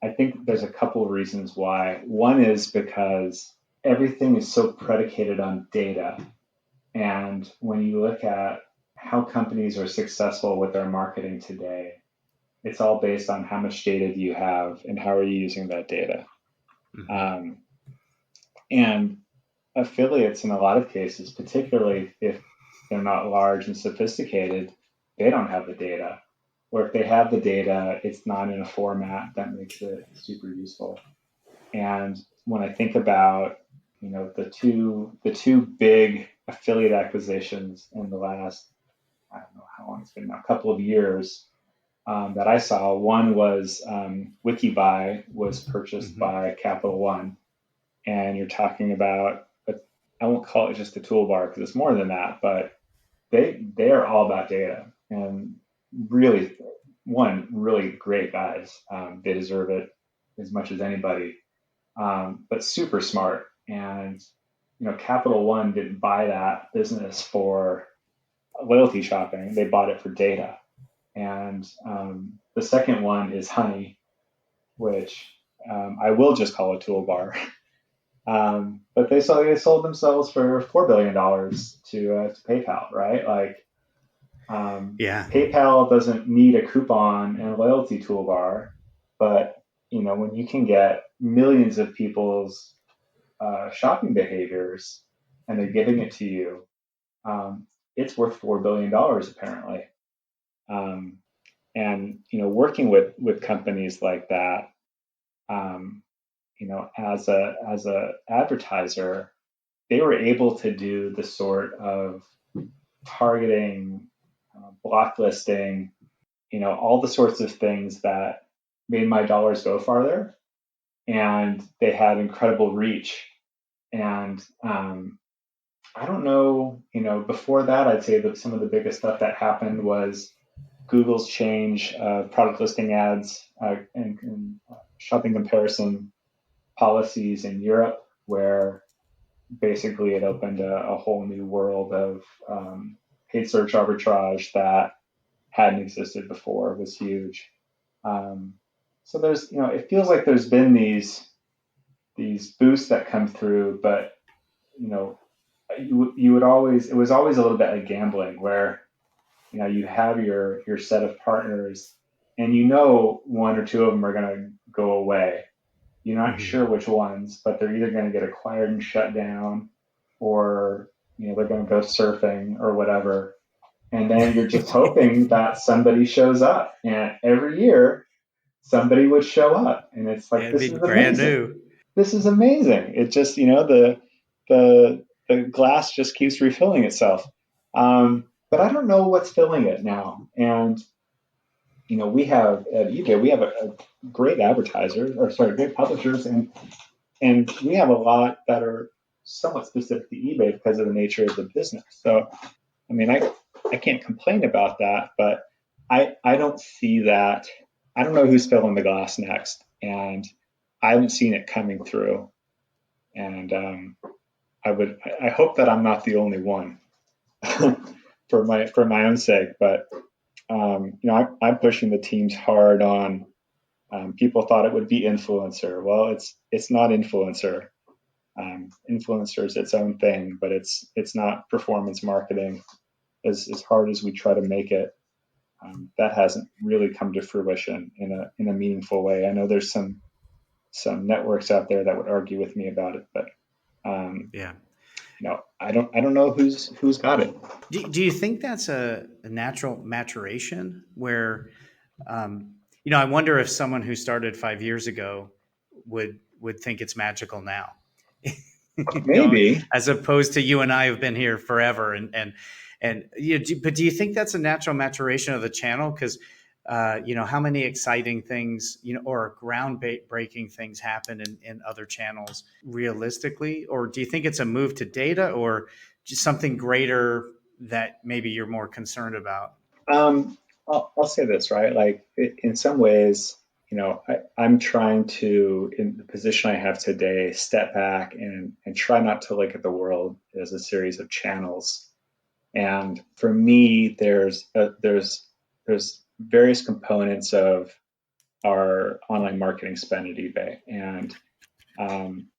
I think there's a couple of reasons why. One is because everything is so predicated on data. And when you look at how companies are successful with their marketing today, it's all based on how much data do you have and how are you using that data. Mm-hmm. Um, and affiliates, in a lot of cases, particularly if they're not large and sophisticated, they don't have the data. Or if they have the data, it's not in a format that makes it super useful. And when I think about, the two big affiliate acquisitions in the last, I don't know how long it's been now, a couple of years, that I saw. One was WikiBuy was purchased Mm-hmm. by Capital One, and you're talking about, I won't call it just a toolbar because it's more than that, but they are all about data, and really, one, really great guys. They deserve it as much as anybody, but super smart. And Capital One didn't buy that business for loyalty shopping; they bought it for data. And the second one is Honey, which I will just call a toolbar. But they sold themselves for $4 billion to PayPal, right? Like, Yeah. PayPal doesn't need a coupon and a loyalty toolbar, but when you can get millions of people's shopping behaviors and they're giving it to you, um, it's worth $4 billion apparently. Um, and working with companies like that, um, as a advertiser, they were able to do the sort of targeting, blocklisting, all the sorts of things that made my dollars go farther. And they had incredible reach. And I don't know, before that, I'd say that some of the biggest stuff that happened was Google's change of product listing ads and shopping comparison policies in Europe, where basically it opened a whole new world of paid search arbitrage that hadn't existed before. It was huge. Um, so it feels like there's been these boosts that come through, but you know, you would always, it was always a little bit like gambling, where you have your set of partners, and one or two of them are going to go away. You're not Mm-hmm. sure which ones, but they're either going to get acquired and shut down, or they're going to go surfing or whatever. And then you're just hoping that somebody shows up. And every year, somebody would show up, and it's like, It'd this be is brand amazing. new. This is amazing. It just, the glass just keeps refilling itself. But I don't know what's filling it now. And we have at eBay, we have a great advertisers, or sorry, great publishers, and we have a lot that are somewhat specific to eBay because of the nature of the business. So, I mean, I can't complain about that, but I don't see that. I don't know who's filling the glass next, and I haven't seen it coming through. And I hope that I'm not the only one for my own sake. But I'm pushing the teams hard on. People thought it would be influencer. Well, it's not influencer. Influencer is its own thing, but it's not performance marketing. As hard as we try to make it, that hasn't really come to fruition in a meaningful way. I know there's some networks out there that would argue with me about it, but um, Yeah. I don't know who's got it. Do you think that's a natural maturation where I wonder if someone who started 5 years ago would think it's magical now. Maybe. As opposed to you and I have been here forever, but do you think that's a natural maturation of the channel? Because how many exciting things, or ground breaking things happen in other channels realistically? Or do you think it's a move to data, or just something greater that maybe you're more concerned about? I'll say this, right? Like in some ways, I'm trying to, in the position I have today, step back and try not to look at the world as a series of channels. And for me, there's various components of our online marketing spend at eBay, and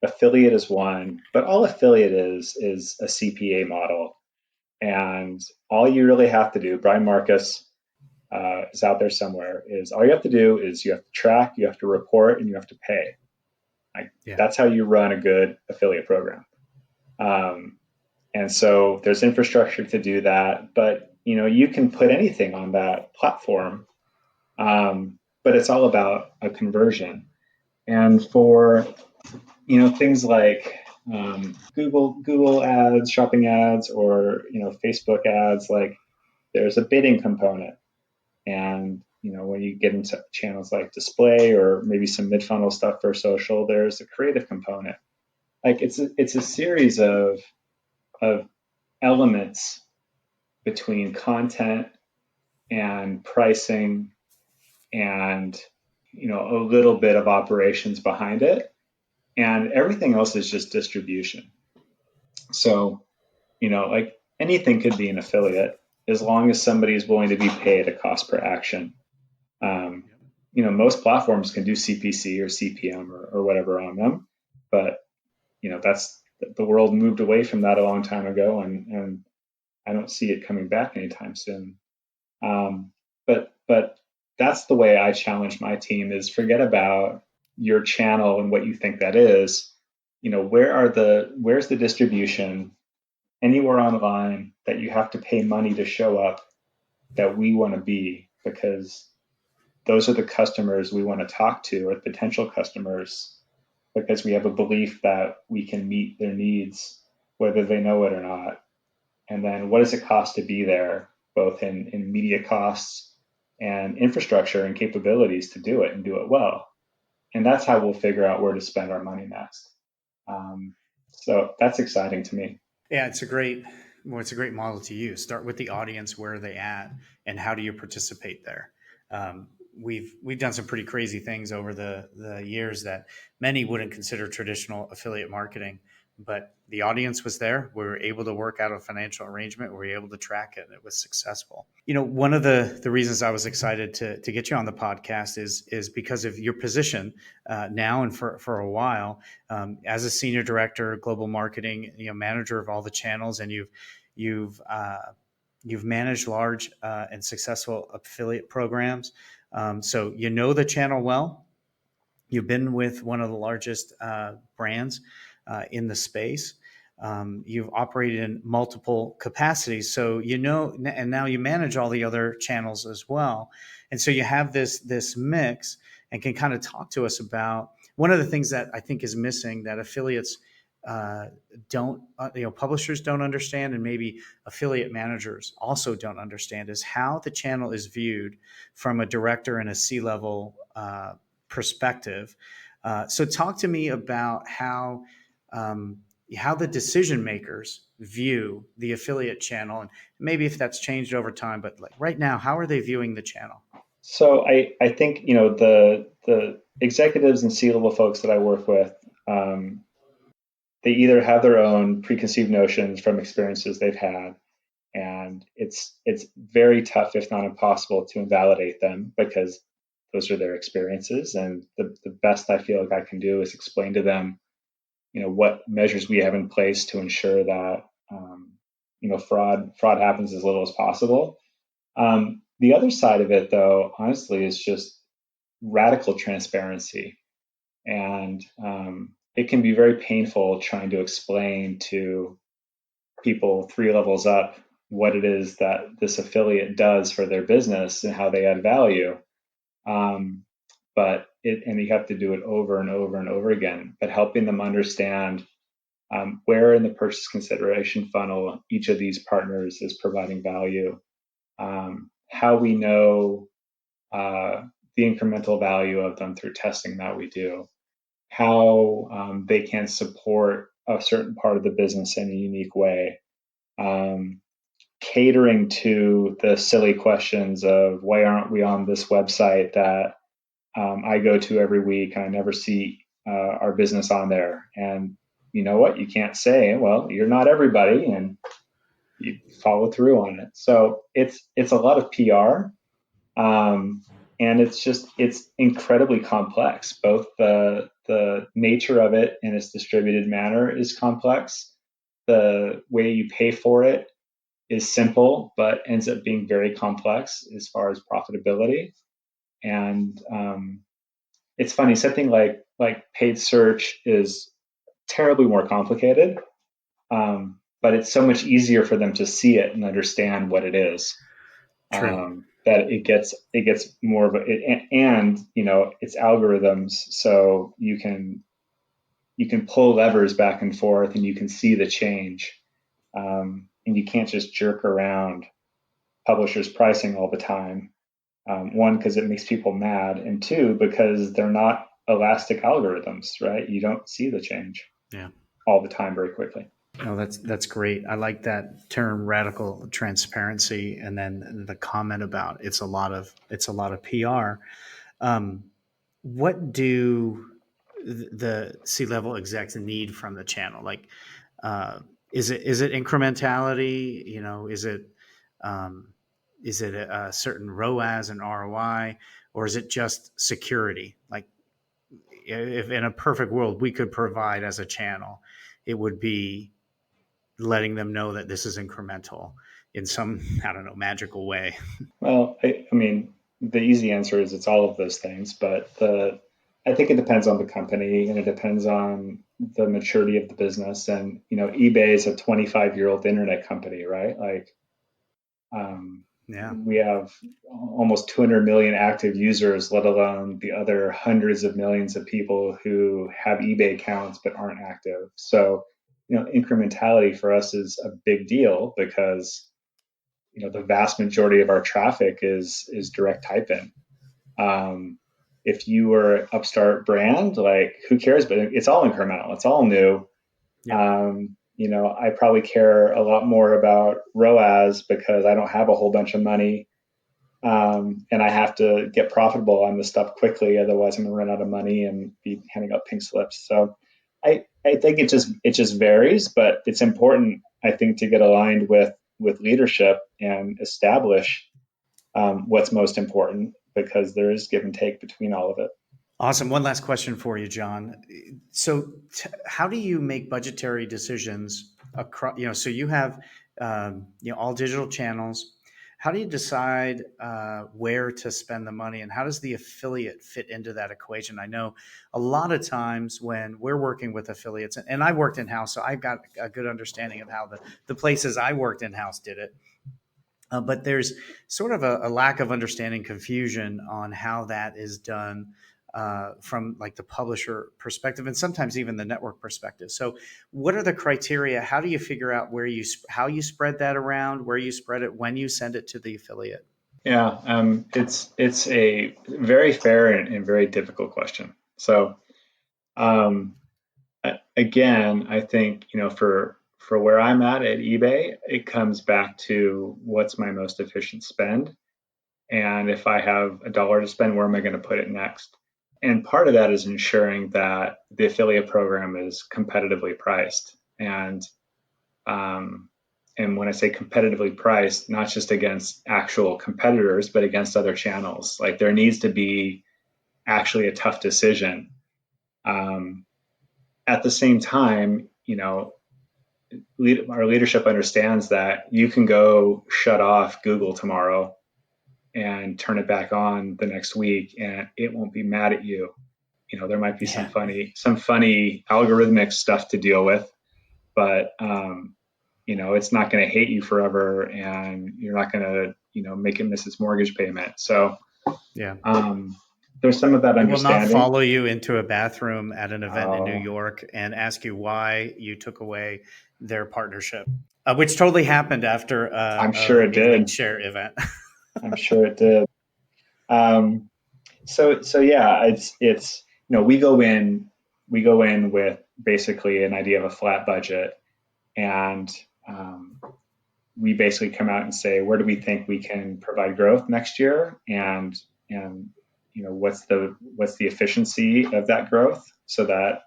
affiliate is one. But all affiliate is a CPA model, and all you really have to do, Brian Marcus is out there somewhere, is all you have to do is you have to track, you have to report, and you have to pay. Like, Yeah. that's how you run a good affiliate program. And so there's infrastructure to do that, but you can put anything on that platform, but it's all about a conversion. And for things like Google ads, shopping ads, or Facebook ads, like there's a bidding component. And when you get into channels like display or maybe some mid-funnel stuff for social, there's a creative component. Like it's a series of elements between content and pricing and a little bit of operations behind it, and everything else is just distribution. So like anything could be an affiliate as long as somebody is willing to be paid a cost per action. um, most platforms can do CPC or CPM or whatever on them, but that's the world moved away from that a long time ago, and I don't see it coming back anytime soon. But that's the way I challenge my team: is forget about your channel and what you think that is. Where's the distribution anywhere online that you have to pay money to show up, that we want to be, because those are the customers we want to talk to, or potential customers, because we have a belief that we can meet their needs, whether they know it or not. And then what does it cost to be there, both in media costs and infrastructure and capabilities to do it and do it well. And that's how we'll figure out where to spend our money next. So that's exciting to me. Yeah, it's a great model to use. Start with the audience, where are they at, and how do you participate there? Um, we've done some pretty crazy things over the years that many wouldn't consider traditional affiliate marketing, but the audience was there. We were able to work out a financial arrangement. We were able to track it, and it was successful. One of the reasons I was excited to get you on the podcast is because of your position now and for a while, as a senior director, global marketing, manager of all the channels, and you've you've managed large and successful affiliate programs. So the channel well. You've been with one of the largest brands in the space. You've operated in multiple capacities, so and now you manage all the other channels as well. And so you have this mix, and can kind of talk to us about one of the things that I think is missing, that affiliates don't, publishers don't understand, and maybe affiliate managers also don't understand, is how the channel is viewed from a director and a C-level perspective. So talk to me about how the decision makers view the affiliate channel, and maybe if that's changed over time, but like right now, how are they viewing the channel? So I think the executives and C-level folks that I work with, they either have their own preconceived notions from experiences they've had, and it's very tough, if not impossible, to invalidate them, because those are their experiences. And the best I feel like I can do is explain to them, what measures we have in place to ensure that fraud happens as little as possible. The other side of it, though, honestly, is just radical transparency. And it can be very painful trying to explain to people 3 levels up what it is that this affiliate does for their business and how they add value. And you have to do it over and over and over again, but helping them understand where in the purchase consideration funnel each of these partners is providing value, how we know the incremental value of them through testing that we do, how they can support a certain part of the business in a unique way, catering to the silly questions of why aren't we on this website that I go to every week and I never see our business on there. And you know what? You can't say, well, you're not everybody, and you follow through on it. So it's a lot of PR. And it's incredibly complex. Both the nature of it in its distributed manner is complex. The way you pay for it is simple, but ends up being very complex as far as profitability. And it's funny, something like paid search is terribly more complicated, but it's so much easier for them to see it and understand what it is. True. That it gets more of and it's algorithms, so you can pull levers back and forth and you can see the change, and you can't just jerk around publishers' pricing all the time. One, because it makes people mad, and two, because they're not elastic algorithms, right? You don't see the change Yeah. all the time very quickly. No, that's great. I like that term, radical transparency, and then the comment about it's a lot of PR. What do the C-level execs need from the channel? Like, uh, is it incrementality? Um, is it a certain ROAS and ROI, or is it just security? Like, if in a perfect world we could provide as a channel, it would be letting them know that this is incremental in some, I don't know, magical way. Well, I mean, the easy answer is it's all of those things, but I think it depends on the company and it depends on the maturity of the business. And eBay is a 25-year-old internet company, right? Like, Yeah. we have almost 200 million active users, let alone the other hundreds of millions of people who have eBay accounts but aren't active. So, incrementality for us is a big deal because the vast majority of our traffic is direct type in. If you were an upstart brand, like, who cares? But it's all incremental. It's all new. Yep. I probably care a lot more about ROAS because I don't have a whole bunch of money, and I have to get profitable on this stuff quickly. Otherwise, I'm going to run out of money and be handing out pink slips. So I think it just varies, but it's important, I think, to get aligned with leadership and establish what's most important, because there is give and take between all of it. Awesome. One last question for you, John. So, how do you make budgetary decisions across? So you have all digital channels. How do you decide where to spend the money, and how does the affiliate fit into that equation? I know a lot of times when we're working with affiliates, and I worked in house, so I've got a good understanding of how the places I worked in house did it. But there's sort of a lack of understanding, confusion on how that is done from like the publisher perspective, and sometimes even the network perspective. So, what are the criteria? How do you figure out how you spread that around, where you spread it, when you send it to the affiliate? Yeah, it's a very fair and very difficult question. So, um, again, I think for where I'm at eBay, it comes back to what's my most efficient spend, and if I have a dollar to spend, where am I going to put it next? And part of that is ensuring that the affiliate program is competitively priced. Um, and when I say competitively priced, not just against actual competitors, but against other channels. Like, there needs to be actually a tough decision. Um, at the same time, our leadership understands that you can go shut off Google tomorrow and turn it back on the next week, and it won't be mad at you. There might be some Yeah. funny algorithmic stuff to deal with, but it's not going to hate you forever, and you're not going to make it miss its mortgage payment. So Yeah. There's some of that They will not understanding. follow you into a bathroom at an event in New Oh, York and ask you why you took away their partnership, which totally happened after I'm sure it a lead did. share event. I'm sure it did. Um, so yeah, it's we go in with basically an idea of a flat budget, and um, we basically come out and say, where do we think we can provide growth next year, and what's the efficiency of that growth, so that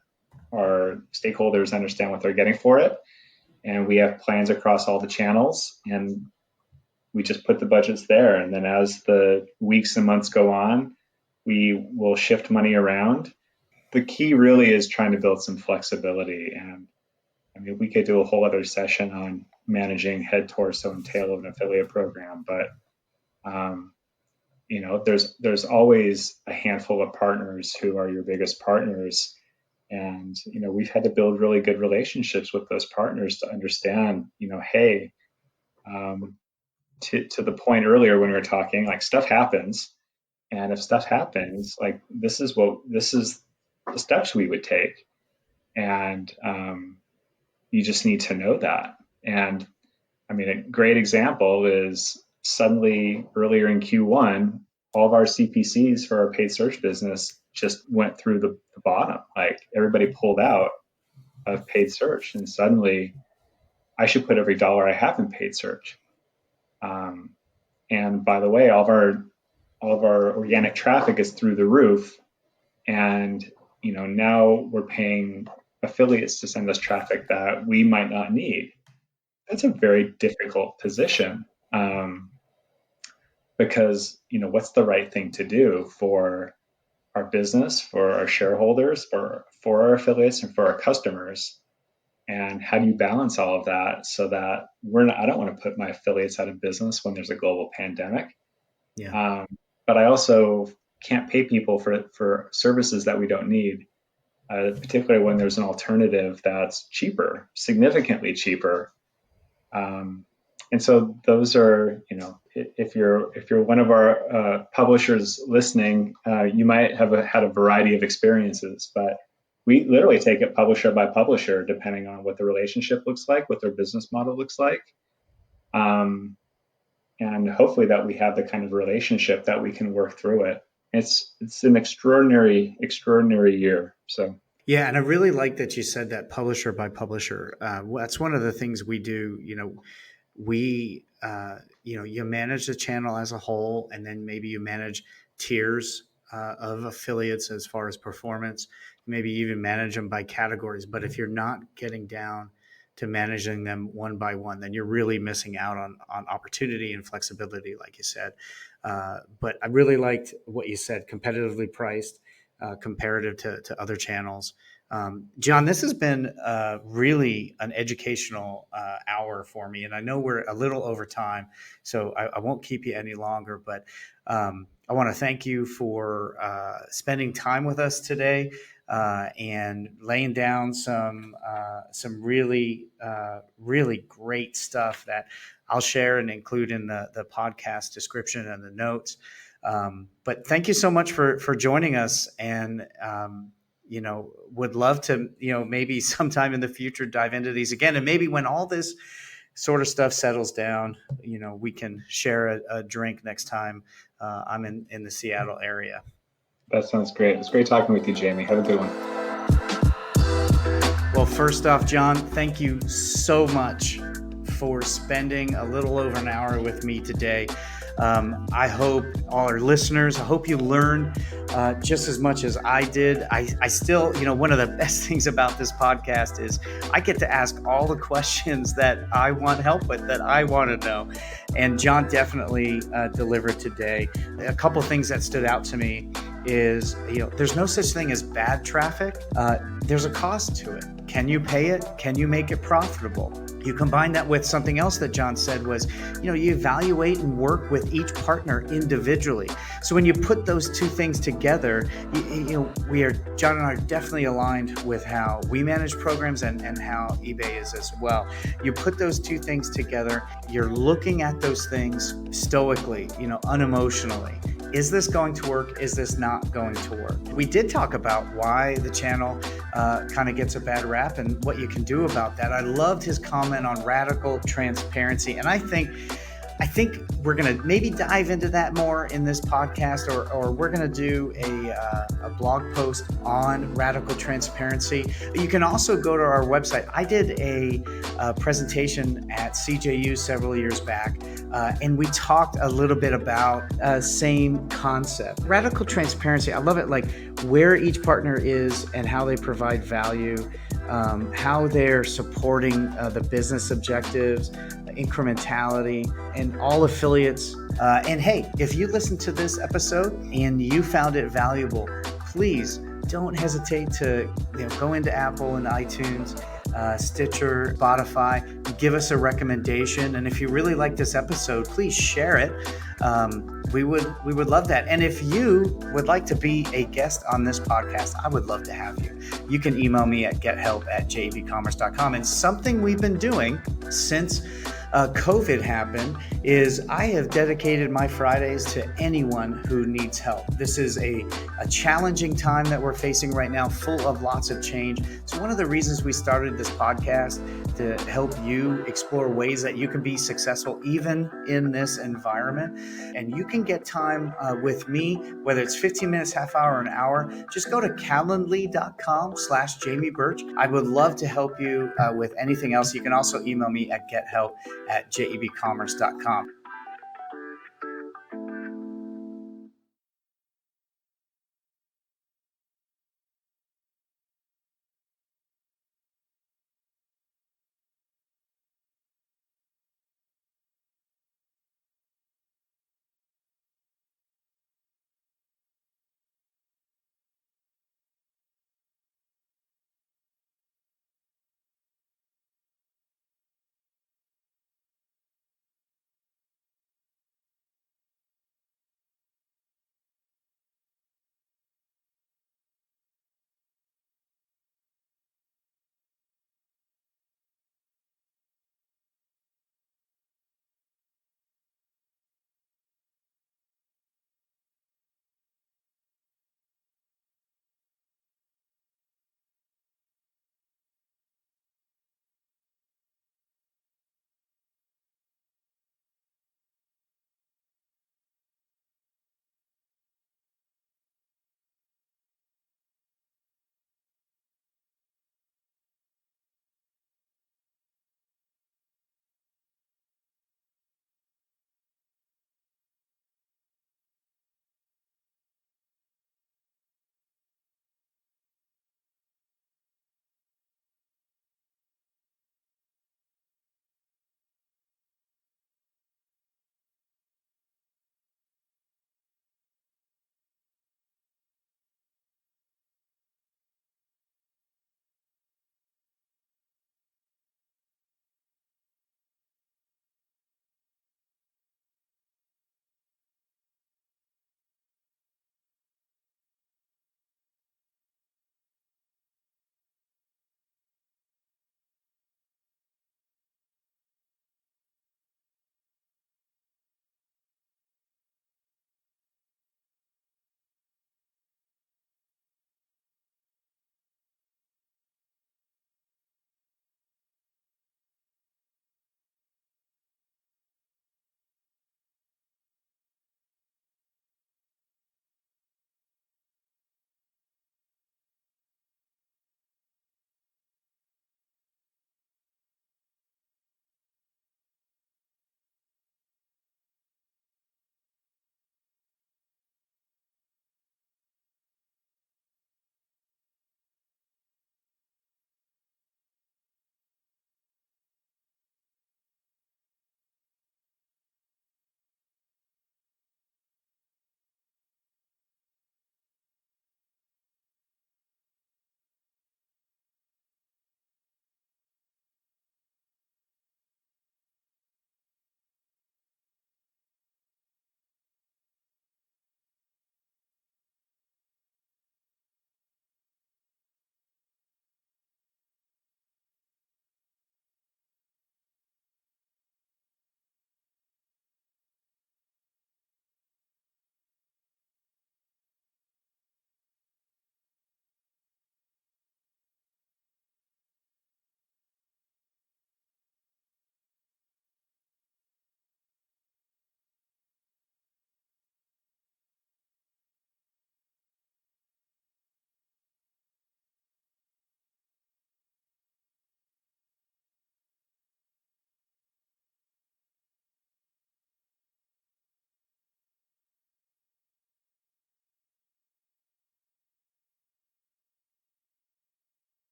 our stakeholders understand what they're getting for it, and we have plans across all the channels, and we just put the budgets there, and then as the weeks and months go on, we will shift money around. The key really is trying to build some flexibility, and I mean, we could do a whole other session on managing head, torso, and tail of an affiliate program, but um, there's always a handful of partners who are your biggest partners, and we've had to build really good relationships with those partners to understand, hey, um, to the point earlier when we were talking, like, stuff happens, and if stuff happens, like, this is the steps we would take, and you just need to know that. And I mean, a great example is suddenly earlier in Q1, all of our CPCs for our paid search business just went through the bottom. Like, everybody pulled out of paid search, and suddenly I should put every dollar I have in paid search. Um, and by the way, all of our organic traffic is through the roof, and now we're paying affiliates to send us traffic that we might not need. That's a very difficult position, because what's the right thing to do for our business, for our shareholders, for our affiliates, and for our customers, and how do you balance all of that so that I don't want to put my affiliates out of business when there's a global pandemic. Yeah. But I also can't pay people for services that we don't need, particularly when there's an alternative that's cheaper, significantly cheaper. And so those are, if you're one of our publishers listening, you might have had a variety of experiences, but we literally take it publisher by publisher, depending on what the relationship looks like, what their business model looks like. And hopefully that we have the kind of relationship that we can work through it. It's an extraordinary year. So Yeah, and I really like that you said that publisher by publisher. That's one of the things we do. You manage the channel as a whole, and then maybe you manage tiers of affiliates as far as performance. Maybe even manage them by categories. But if you're not getting down to managing them one by one, then you're really missing out on opportunity and flexibility, like you said. But I really liked what you said: competitively priced, comparative to other channels. John, this has been really an educational hour for me, and I know we're a little over time, so I won't keep you any longer. But I want to thank you for spending time with us today and laying down some really really great stuff that I'll share and include in the podcast description and the notes. But thank you so much for joining us, and would love to, maybe sometime in the future dive into these again. And maybe when all this sort of stuff settles down, we can share a drink next time I'm in the Seattle area. that sounds great. It's great talking with you, Jamie. Have a good one. Well, first off, John, thank you so much for spending a little over an hour with me today. I hope all our listeners, I hope you learned just as much as I did. I still, one of the best things about this podcast is I get to ask all the questions that I want help with, that I want to know. And John definitely delivered today. A couple of things that stood out to me is, there's no such thing as bad traffic. There's a cost to it. Can you pay it? Can you make it profitable? You combine that with something else that John said was, you evaluate and work with each partner individually. So when you put those two things together, John and I are definitely aligned with how we manage programs and how eBay is as well. You put those two things together, you're looking at those things stoically, unemotionally. is this going to work? Is this not going to work? We did talk about why the channel kind of gets a bad rap and what you can do about that. I loved his comment on radical transparency. And I think we're going to maybe dive into that more in this podcast, or we're going to do a blog post on radical transparency. You can also go to our website. I did a presentation at CJU several years back, and we talked a little bit about same concept. Radical transparency, I love it, like where each partner is and how they provide value, how they're supporting the business objectives, incrementality, and all affiliates. And hey, if you listen to this episode and you found it valuable, please don't hesitate to go into Apple and iTunes, Stitcher, Spotify, give us a recommendation. And if you really like this episode, please share it. We would love that. And if you would like to be a guest on this podcast, I would love to have you. You can email me at gethelp@JEBCommerce.com. And something we've been doing since COVID happened is I have dedicated my Fridays to anyone who needs help. This is a challenging time that we're facing right now, full of lots of change. So one of the reasons we started this podcast to help you explore ways that you can be successful even in this environment. And you can get time with me, whether it's 15 minutes, half hour, or an hour. Just go to calendly.com/Jamie Birch. I would love to help you with anything else. You can also email me at gethelp@JEBCommerce.com.